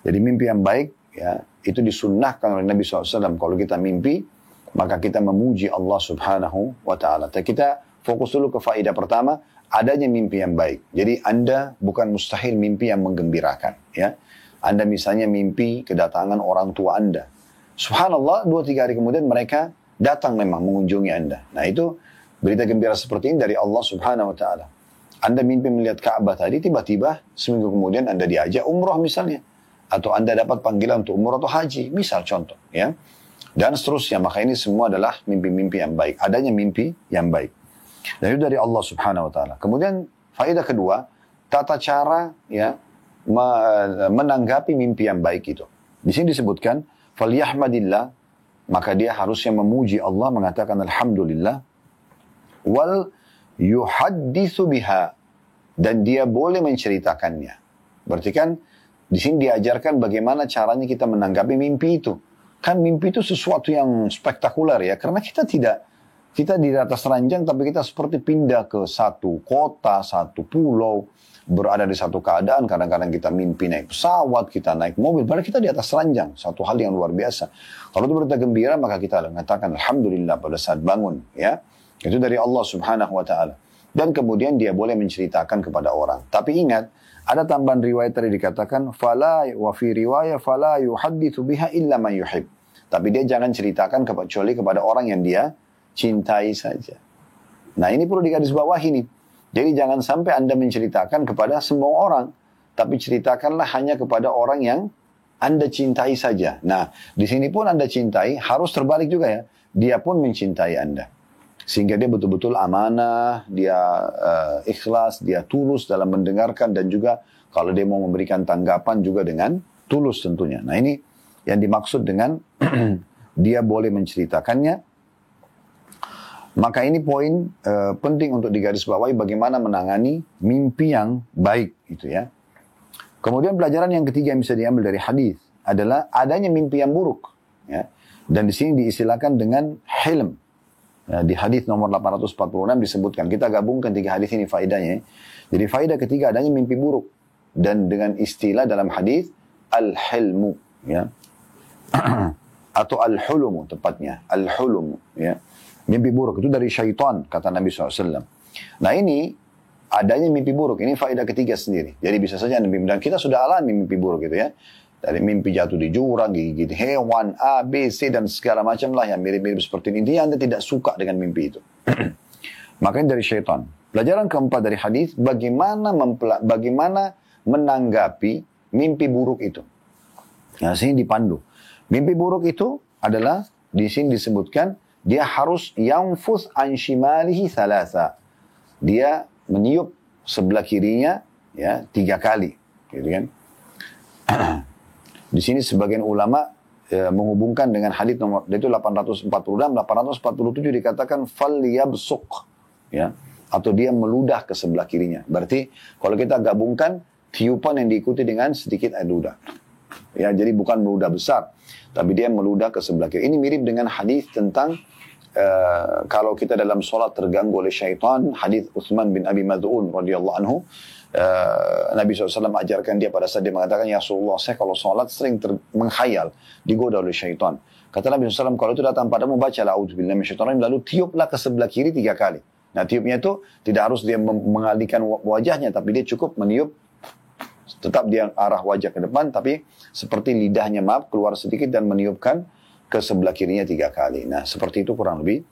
Jadi mimpi yang baik ya, itu disunnahkan oleh Nabi SAW. Kalau kita mimpi, maka kita memuji Allah Subhanahu wa ta'ala. Kita fokus dulu ke faedah pertama, adanya mimpi yang baik. Jadi Anda bukan mustahil mimpi yang menggembirakan. Ya. Anda misalnya mimpi kedatangan orang tua Anda. Subhanallah, 2-3 hari kemudian mereka datang memang mengunjungi Anda. Nah itu berita gembira seperti ini dari Allah Subhanahu wa ta'ala. Anda mimpi melihat Ka'bah tadi, tiba-tiba seminggu kemudian Anda diajak umroh misalnya. Atau Anda dapat panggilan untuk umroh atau haji. Misal contoh. Ya. Dan seterusnya, maka ini semua adalah mimpi-mimpi yang baik. Adanya mimpi yang baik. Dan itu dari Allah Subhanahu wa ta'ala. Kemudian faedah kedua, tata cara ya menanggapi mimpi yang baik itu. Di sini disebutkan, "Falyahmadillah", maka dia harusnya memuji Allah, mengatakan alhamdulillah. "Wal yuhadditsu biha", dan dia boleh menceritakannya. Berarti kan di sini diajarkan bagaimana caranya kita menanggapi mimpi itu. Kan mimpi itu sesuatu yang spektakuler ya, karena kita di atas ranjang, tapi kita seperti pindah ke satu kota, satu pulau, berada di satu keadaan. Kadang-kadang kita mimpi naik pesawat, kita naik mobil, padahal kita di atas ranjang, satu hal yang luar biasa. Kalau itu berita gembira, maka kita mengatakan alhamdulillah pada saat bangun, ya. Itu dari Allah Subhanahu wa ta'ala. Dan kemudian dia boleh menceritakan kepada orang. Tapi ingat, ada tambahan riwayat tadi dikatakan, "Fala wa fi riwayah fala yuhadditsu biha illa man yuhib." Tapi dia jangan ceritakan kecuali kepada orang yang dia cintai saja. Nah ini perlu digarisbawahi nih. Jadi jangan sampai Anda menceritakan kepada semua orang, tapi ceritakanlah hanya kepada orang yang Anda cintai saja. Nah di sini pun Anda cintai, harus terbalik juga ya. Dia pun mencintai Anda. Sehingga dia betul-betul amanah, dia ikhlas, dia tulus dalam mendengarkan, dan juga kalau dia mau memberikan tanggapan juga dengan tulus tentunya. Nah ini yang dimaksud dengan dia boleh menceritakannya. Maka ini poin penting untuk digarisbawahi bagaimana menangani mimpi yang baik itu ya. Kemudian pelajaran yang ketiga yang bisa diambil dari hadis adalah adanya mimpi yang buruk ya. Dan di sini diistilahkan dengan hilm. Ya, di hadis nomor 846 disebutkan. Kita gabungkan 3 hadis ini faedahnya. Jadi faedah ketiga adanya mimpi buruk, dan dengan istilah dalam hadis al-hilmu ya. Atau al-hulumu tepatnya, al-hulumu ya. Mimpi buruk itu dari syaitan kata Nabi SAW. Nah ini adanya mimpi buruk, ini faedah ketiga sendiri. Jadi bisa saja Anda mimpi, dan kita sudah alami mimpi buruk gitu ya. Dari mimpi jatuh di jurang, gigit hewan, A, B, C, dan segala macam lah yang mirip-mirip seperti ini. Intinya Anda tidak suka dengan mimpi itu. Makanya dari syaitan. Pelajaran keempat dari hadis, bagaimana menanggapi mimpi buruk itu. Nah, sini dipandu. Mimpi buruk itu adalah, di sini disebutkan, dia harus yanfus an shimalihi thalatha. Dia meniup sebelah kirinya ya 3 kali, gitu kan? Di sini sebagian ulama menghubungkan dengan hadits nomor itu 846, 847 dikatakan falyabsuq ya, atau dia meludah ke sebelah kirinya. Berarti kalau kita gabungkan tiupan yang diikuti dengan sedikit air ludah. Ya, jadi bukan meludah besar, tapi dia meludah ke sebelah kiri. Ini mirip dengan hadis tentang kalau kita dalam sholat terganggu oleh syaitan, hadis Utsman bin Abi Mad'un radhiyallahu anhu, Nabi SAW ajarkan dia pada saat dia mengatakan, ya Rasulullah, saya kalau sholat sering menghayal, digoda oleh syaitan. Kata Nabi SAW, kalau itu datang padamu, bacalah a'udzubillahi minasyaitonir rajim, lalu tiuplah ke sebelah kiri 3 kali. Nah, tiupnya itu tidak harus dia mengalihkan wajahnya, tapi dia cukup meniup, tetap dia arah wajah ke depan, tapi seperti lidahnya keluar sedikit dan meniupkan ke sebelah kirinya 3 kali. Nah, seperti itu kurang lebih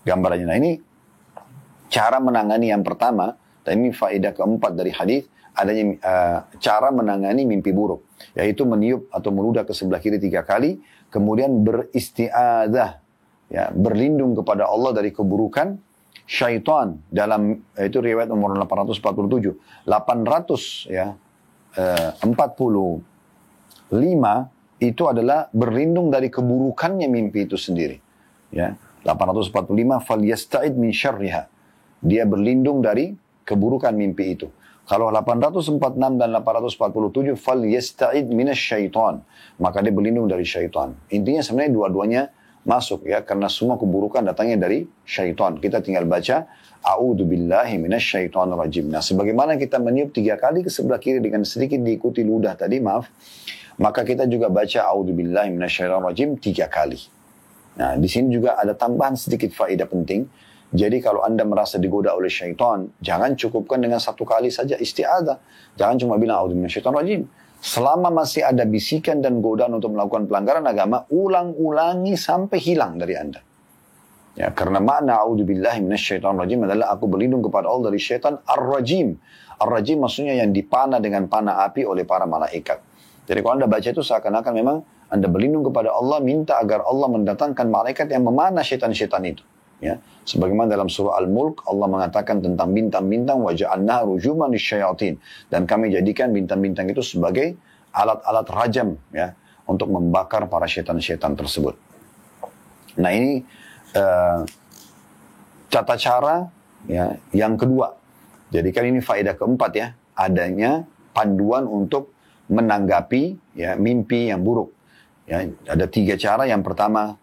gambarannya. Nah, ini cara menangani yang pertama, dan ini faedah keempat dari hadis, adanya cara menangani mimpi buruk, yaitu meniup atau meludah ke sebelah kiri 3 kali, kemudian beristi'adzah, ya, berlindung kepada Allah dari keburukan syaitan. Dalam itu riwayat nomor 847, 800 ya 45 itu adalah berlindung dari keburukannya mimpi itu sendiri. Ya, 845 falyasta'id min syarriha. Dia berlindung dari keburukan mimpi itu. Kalau 846 dan 847 falyasta'id minasyaitan, maka dia berlindung dari syaitan. Intinya sebenarnya dua-duanya masuk ya, karena semua keburukan datangnya dari syaitan. Kita tinggal baca a'udzubillahi minasyaitonir rajim. Nah, sebagaimana kita meniup 3 kali ke sebelah kiri dengan sedikit diikuti ludah tadi, maka kita juga baca a'udzubillahi minasyaitonir rajim 3 kali. Nah, di sini juga ada tambahan sedikit faedah penting. Jadi kalau Anda merasa digoda oleh syaitan, jangan cukupkan dengan 1 kali saja isti'adzah. Jangan cuma bilang a'udzubillahi minasyaitonir rajim. Selama masih ada bisikan dan godaan untuk melakukan pelanggaran agama, ulang-ulangi sampai hilang dari Anda. Ya, karena makna a'udzubillahi minasyaitonir rajim adalah aku berlindung kepada Allah dari syaitan ar-rajim. Ar-rajim maksudnya yang dipana dengan panah api oleh para malaikat. Jadi kalau Anda baca itu seakan-akan memang Anda berlindung kepada Allah, minta agar Allah mendatangkan malaikat yang memanah syaitan-syaitan itu. Ya, sebagaimana dalam surah Al-Mulk Allah mengatakan tentang bintang-bintang, wa ja'alna rujuman lisyayatin, dan kami jadikan bintang-bintang itu sebagai alat-alat rajam ya, untuk membakar para syaitan-syaitan tersebut. Nah, ini tata cara ya yang kedua. Jadi kan ini faedah keempat ya, adanya panduan untuk menanggapi ya mimpi yang buruk. Ya, ada 3 cara. Yang pertama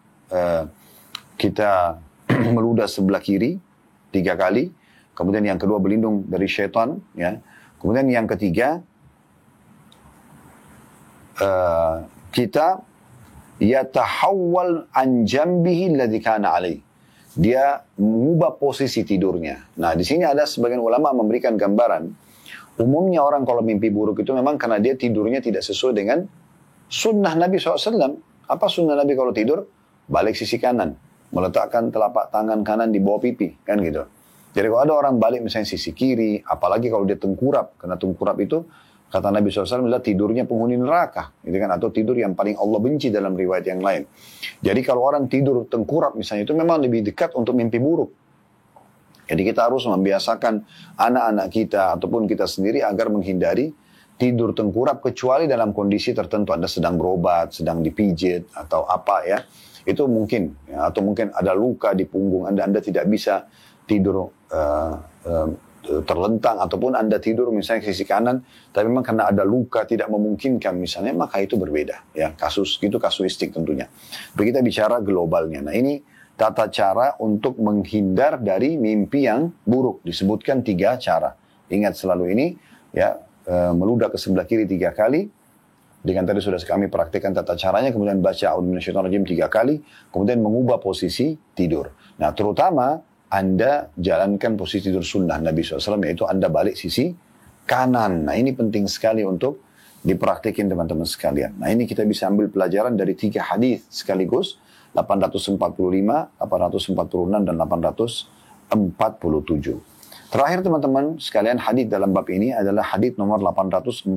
kita meludah sebelah kiri 3 kali. Kemudian yang kedua berlindung dari syaitan. Ya. Kemudian yang ketiga kita yatahawwal an jambihi alladhi kana alaih. Dia mengubah posisi tidurnya. Nah, di sini ada sebagian ulama memberikan gambaran. Umumnya orang kalau mimpi buruk itu memang karena dia tidurnya tidak sesuai dengan sunnah Nabi SAW. Apa sunnah Nabi kalau tidur? Balik sisi kanan. Meletakkan telapak tangan kanan di bawah pipi, kan gitu. Jadi kalau ada orang balik misalnya sisi kiri, apalagi kalau dia tengkurap, karena tengkurap itu kata Nabi SAW adalah tidurnya penghuni neraka, gitu kan? Atau tidur yang paling Allah benci dalam riwayat yang lain. Jadi kalau orang tidur tengkurap misalnya itu memang lebih dekat untuk mimpi buruk. Jadi kita harus membiasakan anak-anak kita ataupun kita sendiri agar menghindari tidur tengkurap kecuali dalam kondisi tertentu. Anda sedang berobat, sedang dipijit atau apa ya. Itu mungkin, ya, atau mungkin ada luka di punggung Anda tidak bisa tidur terlentang, ataupun Anda tidur misalnya sisi kanan, tapi memang karena ada luka tidak memungkinkan misalnya, maka itu berbeda. Ya, kasus itu kasuistik tentunya. Tapi kita bicara globalnya. Nah, ini tata cara untuk menghindar dari mimpi yang buruk. Disebutkan 3 cara. Ingat selalu ini, ya, meludah ke sebelah kiri 3 kali. Dengan tadi sudah kami praktikkan tata caranya, kemudian baca a'udzubillahi minasyaitonir rajim 3 kali, kemudian mengubah posisi tidur. Nah, terutama Anda jalankan posisi tidur sunnah Nabi SAW, yaitu Anda balik sisi kanan. Nah, ini penting sekali untuk dipraktikin teman-teman sekalian. Nah, ini kita bisa ambil pelajaran dari 3 hadis sekaligus, 845, 846, dan 847. Terakhir teman-teman sekalian, hadis dalam bab ini adalah hadis nomor 848.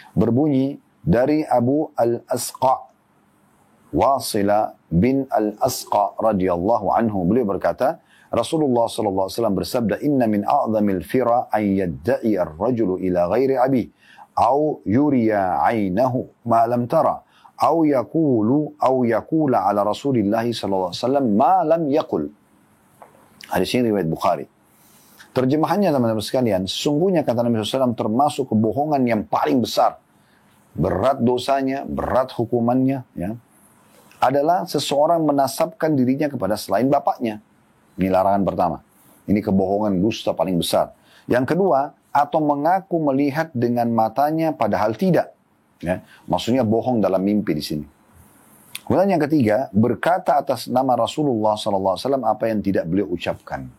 Berbunyi dari Abu Al-Asqa, Wasila bin Al-Asqa radhiyallahu anhu, beliau berkata, Rasulullah sallallahu alaihi wasallam bersabda, "Inna min a'zamil fira an yadda'i ar-rajulu ila ghairi abi, aw yuriya 'ainahu ma lam tara, aw yaqula ala Rasulillah sallallahu alaihi wasallam ma lam yaqul." Hadis ini riwayat Bukhari. Terjemahannya teman-teman sekalian, sesungguhnya kata Nabi SAW termasuk kebohongan yang paling besar, berat dosanya, berat hukumannya, ya, adalah seseorang menasabkan dirinya kepada selain bapaknya. Ini larangan pertama. Ini kebohongan dusta paling besar. Yang kedua, atau mengaku melihat dengan matanya padahal tidak. Ya, maksudnya bohong dalam mimpi di sini. Kemudian yang ketiga, berkata atas nama Rasulullah SAW apa yang tidak beliau ucapkan.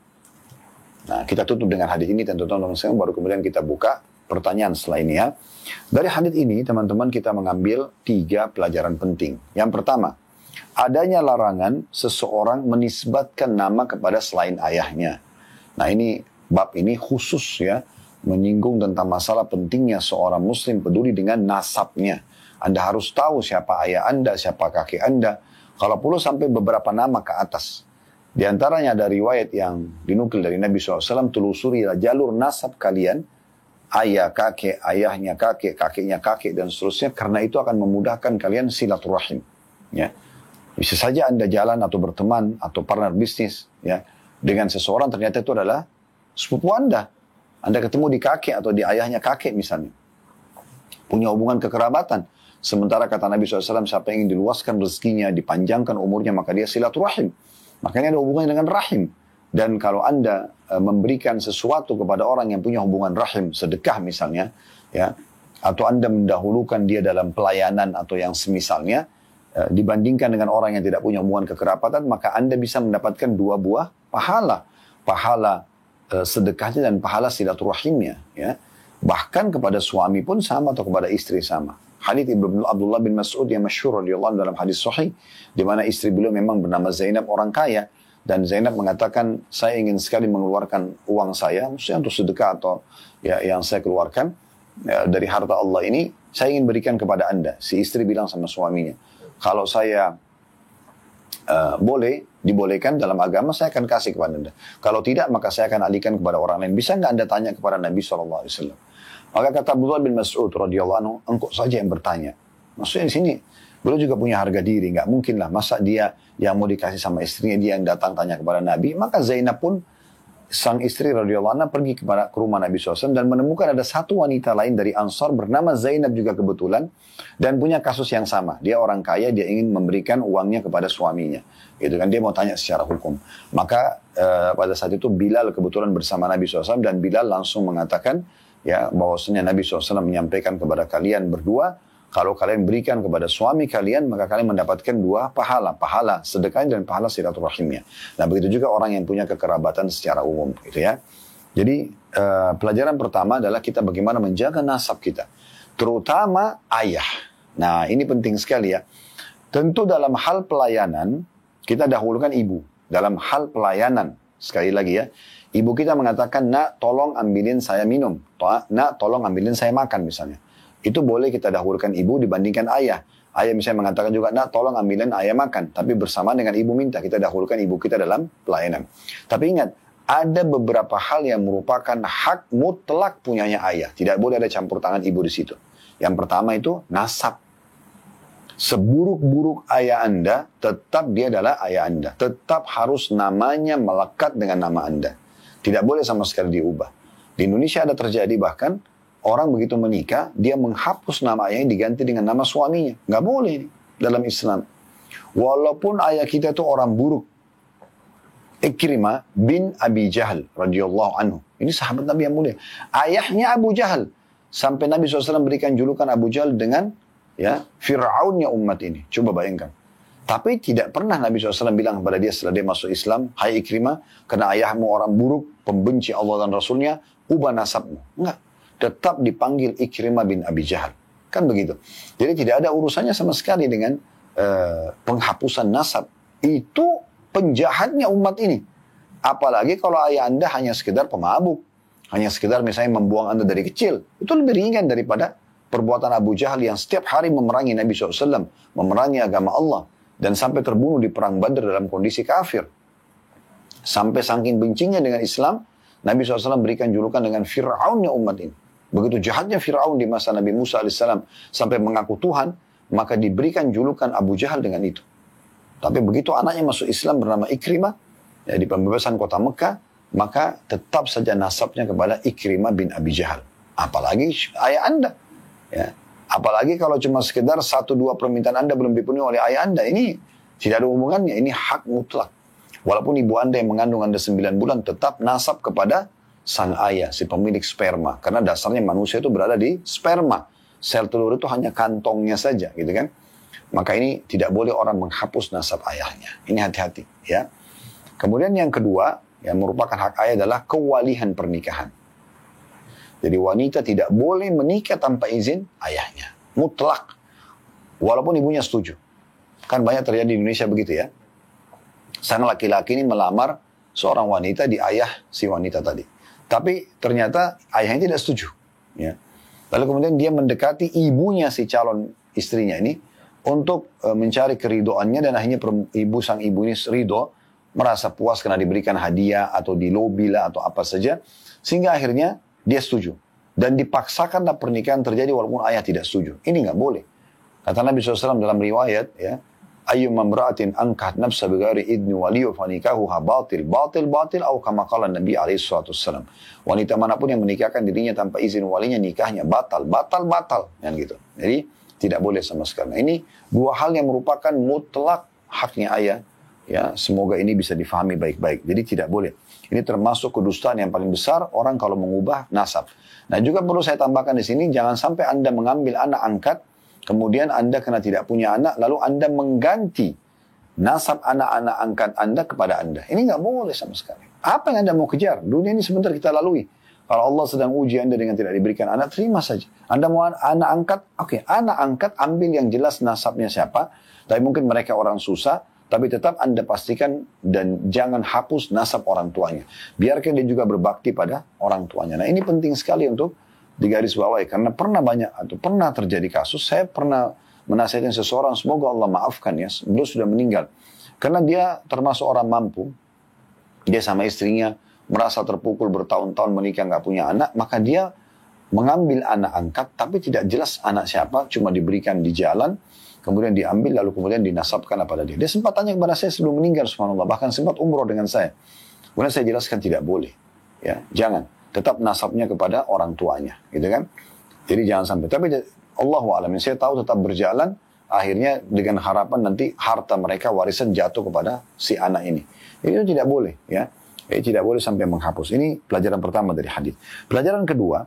Nah, kita tutup dengan hadis ini, teman-teman sekalian, baru kemudian kita buka pertanyaan setelah ini ya. Dari hadis ini, teman-teman, kita mengambil 3 pelajaran penting. Yang pertama, adanya larangan seseorang menisbatkan nama kepada selain ayahnya. Nah, ini bab ini khusus ya, menyinggung tentang masalah pentingnya seorang muslim peduli dengan nasabnya. Anda harus tahu siapa ayah Anda, siapa kakek Anda. Kalau perlu sampai beberapa nama ke atas. Di antaranya ada riwayat yang dinukil dari Nabi SAW, telusurilah jalur nasab kalian, ayah, kakek, ayahnya kakek, kakeknya kakek, dan seterusnya, karena itu akan memudahkan kalian silaturahim. Ya. Bisa saja Anda jalan atau berteman atau partner bisnis ya, dengan seseorang, ternyata itu adalah sepupu Anda. Anda ketemu di kakek atau di ayahnya kakek misalnya. Punya hubungan kekerabatan. Sementara kata Nabi SAW, siapa yang ingin diluaskan rezekinya, dipanjangkan umurnya, maka dia silaturahim. Makanya ada hubungan dengan rahim. Dan kalau Anda memberikan sesuatu kepada orang yang punya hubungan rahim, sedekah misalnya, ya, atau Anda mendahulukan dia dalam pelayanan atau yang semisalnya, dibandingkan dengan orang yang tidak punya hubungan kekerabatan, maka Anda bisa mendapatkan 2 buah pahala. Pahala sedekahnya dan pahala silaturahimnya. Ya. Bahkan kepada suami pun sama atau kepada istri sama. Hadits Ibnu Abdullah bin Mas'ud yang masyhur radhiyallahu anhu dalam hadis sahih, di mana istri beliau memang bernama Zainab, orang kaya, dan Zainab mengatakan, saya ingin sekali mengeluarkan uang saya, maksudnya untuk sedekah atau ya yang saya keluarkan dari harta Allah ini, saya ingin berikan kepada Anda. Si istri bilang sama suaminya, kalau saya dibolehkan dalam agama, saya akan kasih kepada Anda. Kalau tidak, maka saya akan alihkan kepada orang lain. Bisa nggak Anda tanya kepada Nabi SAW? Maka kata Abdullah bin Mas'ud radhiyallahu anhu, engkau saja yang bertanya. Maksudnya di sini, beliau juga punya harga diri. Nggak mungkin lah, masa dia yang mau dikasih sama istrinya, dia yang datang tanya kepada Nabi. Maka Zainab pun, sang istri radhiyallahu anha, pergi ke rumah Nabi SAW dan menemukan ada satu wanita lain dari Ansar bernama Zainab juga kebetulan, dan punya kasus yang sama. Dia orang kaya, dia ingin memberikan uangnya kepada suaminya. Gitu kan, dia mau tanya secara hukum. Maka pada saat itu Bilal kebetulan bersama Nabi SAW, dan Bilal langsung mengatakan, ya, bahwasanya Nabi SAW menyampaikan kepada kalian berdua, kalau kalian berikan kepada suami kalian, maka kalian mendapatkan 2 pahala. Pahala sedekahnya dan pahala silaturahimnya. Nah, begitu juga orang yang punya kekerabatan secara umum. Gitu ya. Jadi, pelajaran pertama adalah kita bagaimana menjaga nasab kita. Terutama ayah. Nah, ini penting sekali ya. Tentu dalam hal pelayanan, kita dahulukan ibu. Dalam hal pelayanan, sekali lagi ya. Ibu kita mengatakan, nak tolong ambilin saya minum. Nak tolong ambilin saya makan misalnya. Itu boleh kita dahulukan ibu dibandingkan ayah. Ayah misalnya mengatakan juga, nak tolong ambilin ayah makan. Tapi bersama dengan ibu minta, kita dahulukan ibu kita dalam pelayanan. Tapi ingat, ada beberapa hal yang merupakan hak mutlak punyanya ayah. Tidak boleh ada campur tangan ibu di situ. Yang pertama itu nasab. Seburuk-buruk ayah Anda, tetap dia adalah ayah Anda. Tetap harus namanya melekat dengan nama Anda. Tidak boleh sama sekali diubah. Di Indonesia ada terjadi bahkan orang begitu menikah, dia menghapus nama ayahnya diganti dengan nama suaminya. Nggak boleh ini dalam Islam. Walaupun ayah kita itu orang buruk. Ikrimah bin Abi Jahal radhiyallahu anhu. Ini sahabat Nabi yang mulia. Ayahnya Abu Jahal. Sampai Nabi SAW berikan julukan Abu Jahal dengan ya Fir'aunnya umat ini. Coba bayangkan. Tapi tidak pernah Nabi SAW bilang kepada dia setelah dia masuk Islam, hai Ikrimah, karena ayahmu orang buruk, pembenci Allah dan Rasulnya, ubah nasabmu. Enggak. Tetap dipanggil Ikrimah bin Abi Jahal. Kan begitu. Jadi tidak ada urusannya sama sekali dengan penghapusan nasab. Itu penjahatnya umat ini. Apalagi kalau ayah Anda hanya sekedar pemabuk. Hanya sekedar misalnya membuang Anda dari kecil. Itu lebih ringan daripada perbuatan Abu Jahal yang setiap hari memerangi Nabi SAW. Memerangi agama Allah. Dan sampai terbunuh di perang Badar dalam kondisi kafir. Sampai saking bencinya dengan Islam, Nabi SAW berikan julukan dengan Fir'aunnya umat ini. Begitu jahatnya Fir'aun di masa Nabi Musa AS sampai mengaku Tuhan, maka diberikan julukan Abu Jahal dengan itu. Tapi begitu anaknya masuk Islam bernama Ikrimah, ya, di pembebasan kota Mekah, maka tetap saja nasabnya kepada Ikrimah bin Abi Jahal. Apalagi ayah Anda. Ya. Apalagi kalau cuma sekedar 1-2 permintaan Anda belum dipenuhi oleh ayah Anda. Ini tidak ada hubungannya. Ini hak mutlak. Walaupun ibu Anda yang mengandung Anda 9 bulan tetap nasab kepada sang ayah, si pemilik sperma. Karena dasarnya manusia itu berada di sperma. Sel telur itu hanya kantongnya saja, gitu kan. Maka ini tidak boleh orang menghapus nasab ayahnya. Ini hati-hati, ya. Kemudian yang kedua, yang merupakan hak ayah adalah kewalihan pernikahan. Jadi wanita tidak boleh menikah tanpa izin ayahnya. Mutlak. Walaupun ibunya setuju. Kan banyak terjadi di Indonesia begitu ya. Sang laki-laki ini melamar seorang wanita di ayah si wanita tadi. Tapi ternyata ayahnya tidak setuju. Ya. Lalu kemudian dia mendekati ibunya si calon istrinya ini untuk mencari keridoannya, dan akhirnya sang ibu ini ridho, merasa puas karena diberikan hadiah atau dilobi lah atau apa saja, sehingga akhirnya dia setuju. Dan dipaksakanlah pernikahan terjadi walaupun ayah tidak setuju. Ini nggak boleh. Kata Nabi SAW dalam riwayat, ya, ayyumma imra'atin angkat nafsa bighairi idni waliyu fanikahuha batil atau kama qala Nabi SAW. Wanita manapun yang menikahkan dirinya tanpa izin walinya, nikahnya batal, yang gitu. Jadi tidak boleh sama sekali. Nah, ini dua hal yang merupakan mutlak haknya ayah. Ya, semoga ini bisa difahami baik-baik. Jadi tidak boleh. Ini termasuk kedustaan yang paling besar orang kalau mengubah nasab. Nah, juga perlu saya tambahkan di sini, jangan sampai Anda mengambil anak angkat, kemudian Anda karena tidak punya anak, lalu Anda mengganti nasab anak-anak angkat Anda kepada Anda. Ini nggak boleh sama sekali. Apa yang Anda mau kejar? Dunia ini sebentar kita lalui. Kalau Allah sedang uji Anda dengan tidak diberikan anak, terima saja. Anda mau anak angkat, oke, anak angkat ambil yang jelas nasabnya siapa. Tapi mungkin mereka orang susah, tapi tetap Anda pastikan dan jangan hapus nasab orang tuanya. Biarkan dia juga berbakti pada orang tuanya. Nah, ini penting sekali untuk digarisbawahi. Karena pernah terjadi kasus, saya pernah menasihatkan seseorang, semoga Allah maafkan ya, beliau sudah meninggal. Karena dia termasuk orang mampu, dia sama istrinya merasa terpukul bertahun-tahun menikah nggak punya anak, maka dia mengambil anak angkat, tapi tidak jelas anak siapa, cuma diberikan di jalan, kemudian diambil, lalu kemudian dinasabkan kepada dia. Dia sempat tanya kepada saya sebelum meninggal, subhanallah, bahkan sempat umroh dengan saya. Kemudian saya jelaskan tidak boleh, ya, jangan, tetap nasabnya kepada orang tuanya, gitu kan? Jadi jangan sampai. Tapi Allahu a'lam, saya tahu tetap berjalan, akhirnya dengan harapan nanti harta mereka warisan jatuh kepada si anak ini. Itu tidak boleh, ya. Tidak boleh sampai menghapus. Ini pelajaran pertama dari hadis. Pelajaran kedua,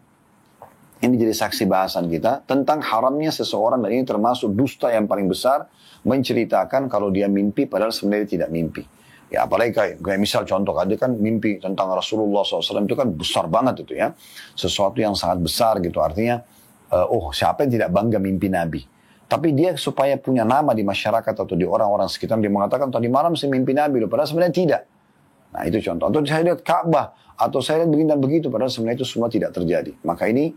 ini jadi saksi bahasan kita tentang haramnya seseorang, dan ini termasuk dusta yang paling besar, menceritakan kalau dia mimpi padahal sebenarnya tidak mimpi. Ya, apalagi kayak misal contoh, ada kan mimpi tentang Rasulullah SAW, itu kan besar banget itu ya. Sesuatu yang sangat besar gitu, artinya, siapa yang tidak bangga mimpi Nabi. Tapi dia supaya punya nama di masyarakat atau di orang-orang sekitar, dia mengatakan, tadi malam saya mimpi Nabi, padahal sebenarnya tidak. Nah, itu contoh. Atau saya lihat Ka'bah, atau saya lihat begini dan begitu, padahal sebenarnya itu semua tidak terjadi. Maka ini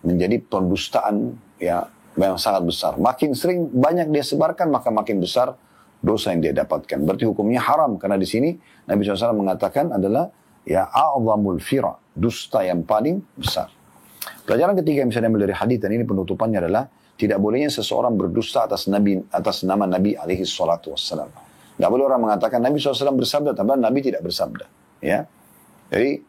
menjadi pendustaan ya, yang sangat besar. Makin sering banyak dia sebarkan, maka makin besar dosa yang dia dapatkan. Berarti hukumnya haram, karena di sini Nabi SAW mengatakan adalah ya a'zamul fira, dusta yang paling besar. Pelajaran ketiga yang bisa diambil dari hadis, dan ini penutupannya adalah tidak bolehnya seseorang berdusta atas nama Nabi alaihi salatu wassalam. Tidak boleh orang mengatakan Nabi SAW bersabda, tapi Nabi tidak bersabda. Ya, jadi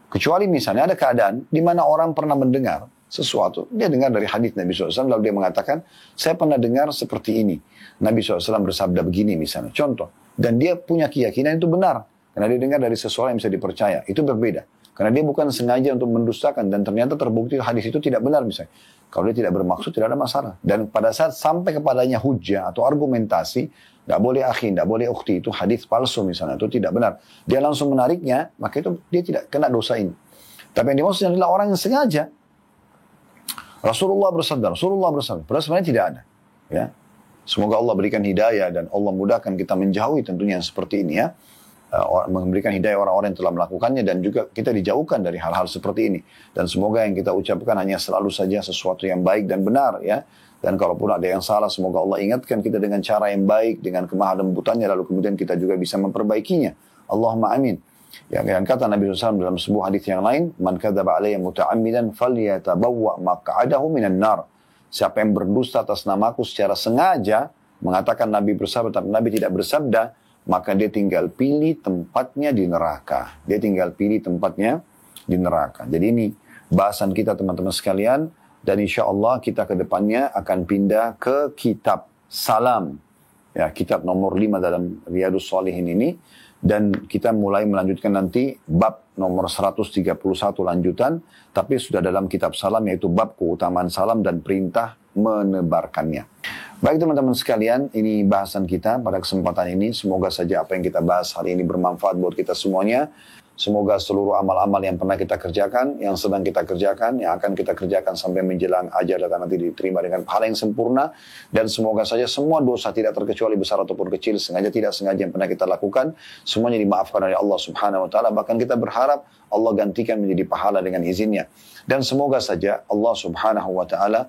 kecuali misalnya ada keadaan di mana orang pernah mendengar sesuatu, dia dengar dari hadis Nabi SAW, lalu dia mengatakan, saya pernah dengar seperti ini, Nabi SAW bersabda begini misalnya, contoh, dan dia punya keyakinan itu benar, karena dia dengar dari seseorang yang bisa dipercaya, itu berbeda, karena dia bukan sengaja untuk mendustakan, dan ternyata terbukti hadis itu tidak benar misalnya. Kalau dia tidak bermaksud, tidak ada masalah. Dan pada saat sampai kepadanya hujjah atau argumentasi, tidak boleh akhi, tidak boleh ukhti, itu hadis palsu misalnya, itu tidak benar. Dia langsung menariknya, maka itu dia tidak kena dosa ini. Tapi yang dimaksud adalah orang yang sengaja. Rasulullah bersabda, padahal sebenarnya tidak ada. Ya, semoga Allah berikan hidayah dan Allah mudahkan kita menjauhi tentunya yang seperti ini ya. Memberikan hidayah orang-orang yang telah melakukannya, dan juga kita dijauhkan dari hal-hal seperti ini. Dan semoga yang kita ucapkan hanya selalu saja sesuatu yang baik dan benar ya. Dan kalaupun ada yang salah, semoga Allah ingatkan kita dengan cara yang baik, dengan kemahalembutannya, lalu kemudian kita juga bisa memperbaikinya. Allahumma amin. Yang kata Nabi SAW dalam sebuah hadis yang lain, man kadzaba alayya muta'ammidan falyatabawwa maq'adahu minan nar. Siapa yang berdusta atas namaku secara sengaja, mengatakan Nabi bersabda tapi Nabi tidak bersabda, maka dia tinggal pilih tempatnya di neraka. Dia tinggal pilih tempatnya di neraka. Jadi ini bahasan kita teman-teman sekalian, dan insya Allah kita ke depannya akan pindah ke kitab salam. ya, kitab nomor 5 dalam Riyadhus Shalihin ini. Dan kita mulai melanjutkan nanti bab nomor 131 lanjutan, tapi sudah dalam kitab salam, yaitu bab keutamaan salam dan perintah menebarkannya. Baik teman-teman sekalian, ini bahasan kita pada kesempatan ini. Semoga saja apa yang kita bahas hari ini bermanfaat buat kita semuanya. Semoga seluruh amal-amal yang pernah kita kerjakan, yang sedang kita kerjakan, yang akan kita kerjakan sampai menjelang ajal dan nanti diterima dengan pahala yang sempurna. Dan semoga saja semua dosa tidak terkecuali besar ataupun kecil, sengaja tidak sengaja yang pernah kita lakukan, semuanya dimaafkan oleh Allah Subhanahu Wa Taala. Bahkan kita berharap Allah gantikan menjadi pahala dengan izinnya. Dan semoga saja Allah Subhanahu Wa Taala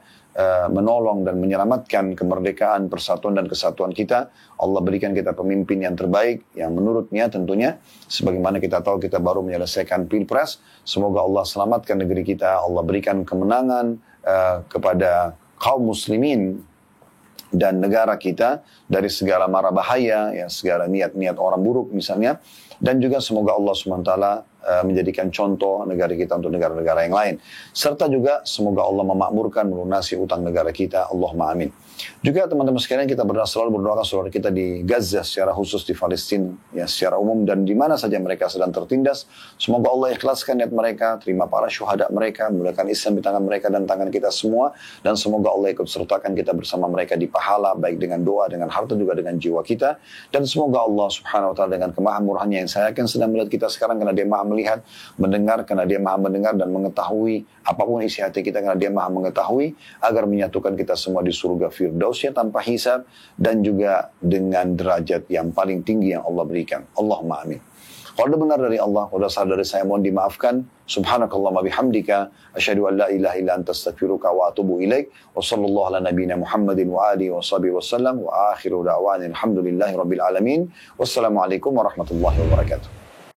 menolong dan menyelamatkan kemerdekaan, persatuan dan kesatuan kita. Allah berikan kita pemimpin yang terbaik, yang menurutnya tentunya, sebagaimana kita tahu kita baru menyelesaikan Pilpres. Semoga Allah selamatkan negeri kita, Allah berikan kemenangan kepada kaum muslimin dan negara kita dari segala mara bahaya, ya, segala niat-niat orang buruk misalnya. Dan juga semoga Allah SWT menjadikan contoh negara kita untuk negara-negara yang lain. Serta juga semoga Allah memakmurkan, melunasi utang negara kita. Allahumma amin. Juga teman-teman sekalian, kita selalu berdoakan saudara kita di Gaza, secara khusus di Palestina, ya, secara umum, dan di mana saja mereka sedang tertindas. Semoga Allah ikhlaskan niat mereka, terima para syuhada mereka, mulakan Islam di tangan mereka dan tangan kita semua. Dan semoga Allah ikut sertakan kita bersama mereka di pahala, baik dengan doa, dengan harta, juga dengan jiwa kita. Dan semoga Allah Subhanahu Wa Taala dengan kemahamurahannya, yang saya yakin sedang melihat kita sekarang, karena Dia maha melihat, mendengar, karena Dia maha mendengar dan mengetahui apapun isi hati kita, karena Dia maha mengetahui, agar menyatukan kita semua di surga Firdausnya tanpa hisab, dan juga dengan derajat yang paling tinggi yang Allah berikan. Allahumma amin. Kalau benar dari Allah, kalau salah dari saya, mohon dimaafkan. Subhanakallahumma bihamdika, asyhadu an la ilaha illa anta astaghfiruka wa atubu ilaik. Wa sallallahu ala nabiyyina Muhammadin wa alihi wa sahbihi wasallam. Wa akhiru da'wana alhamdulillahi rabbil alamin. Wassalamualaikum warahmatullahi wabarakatuh.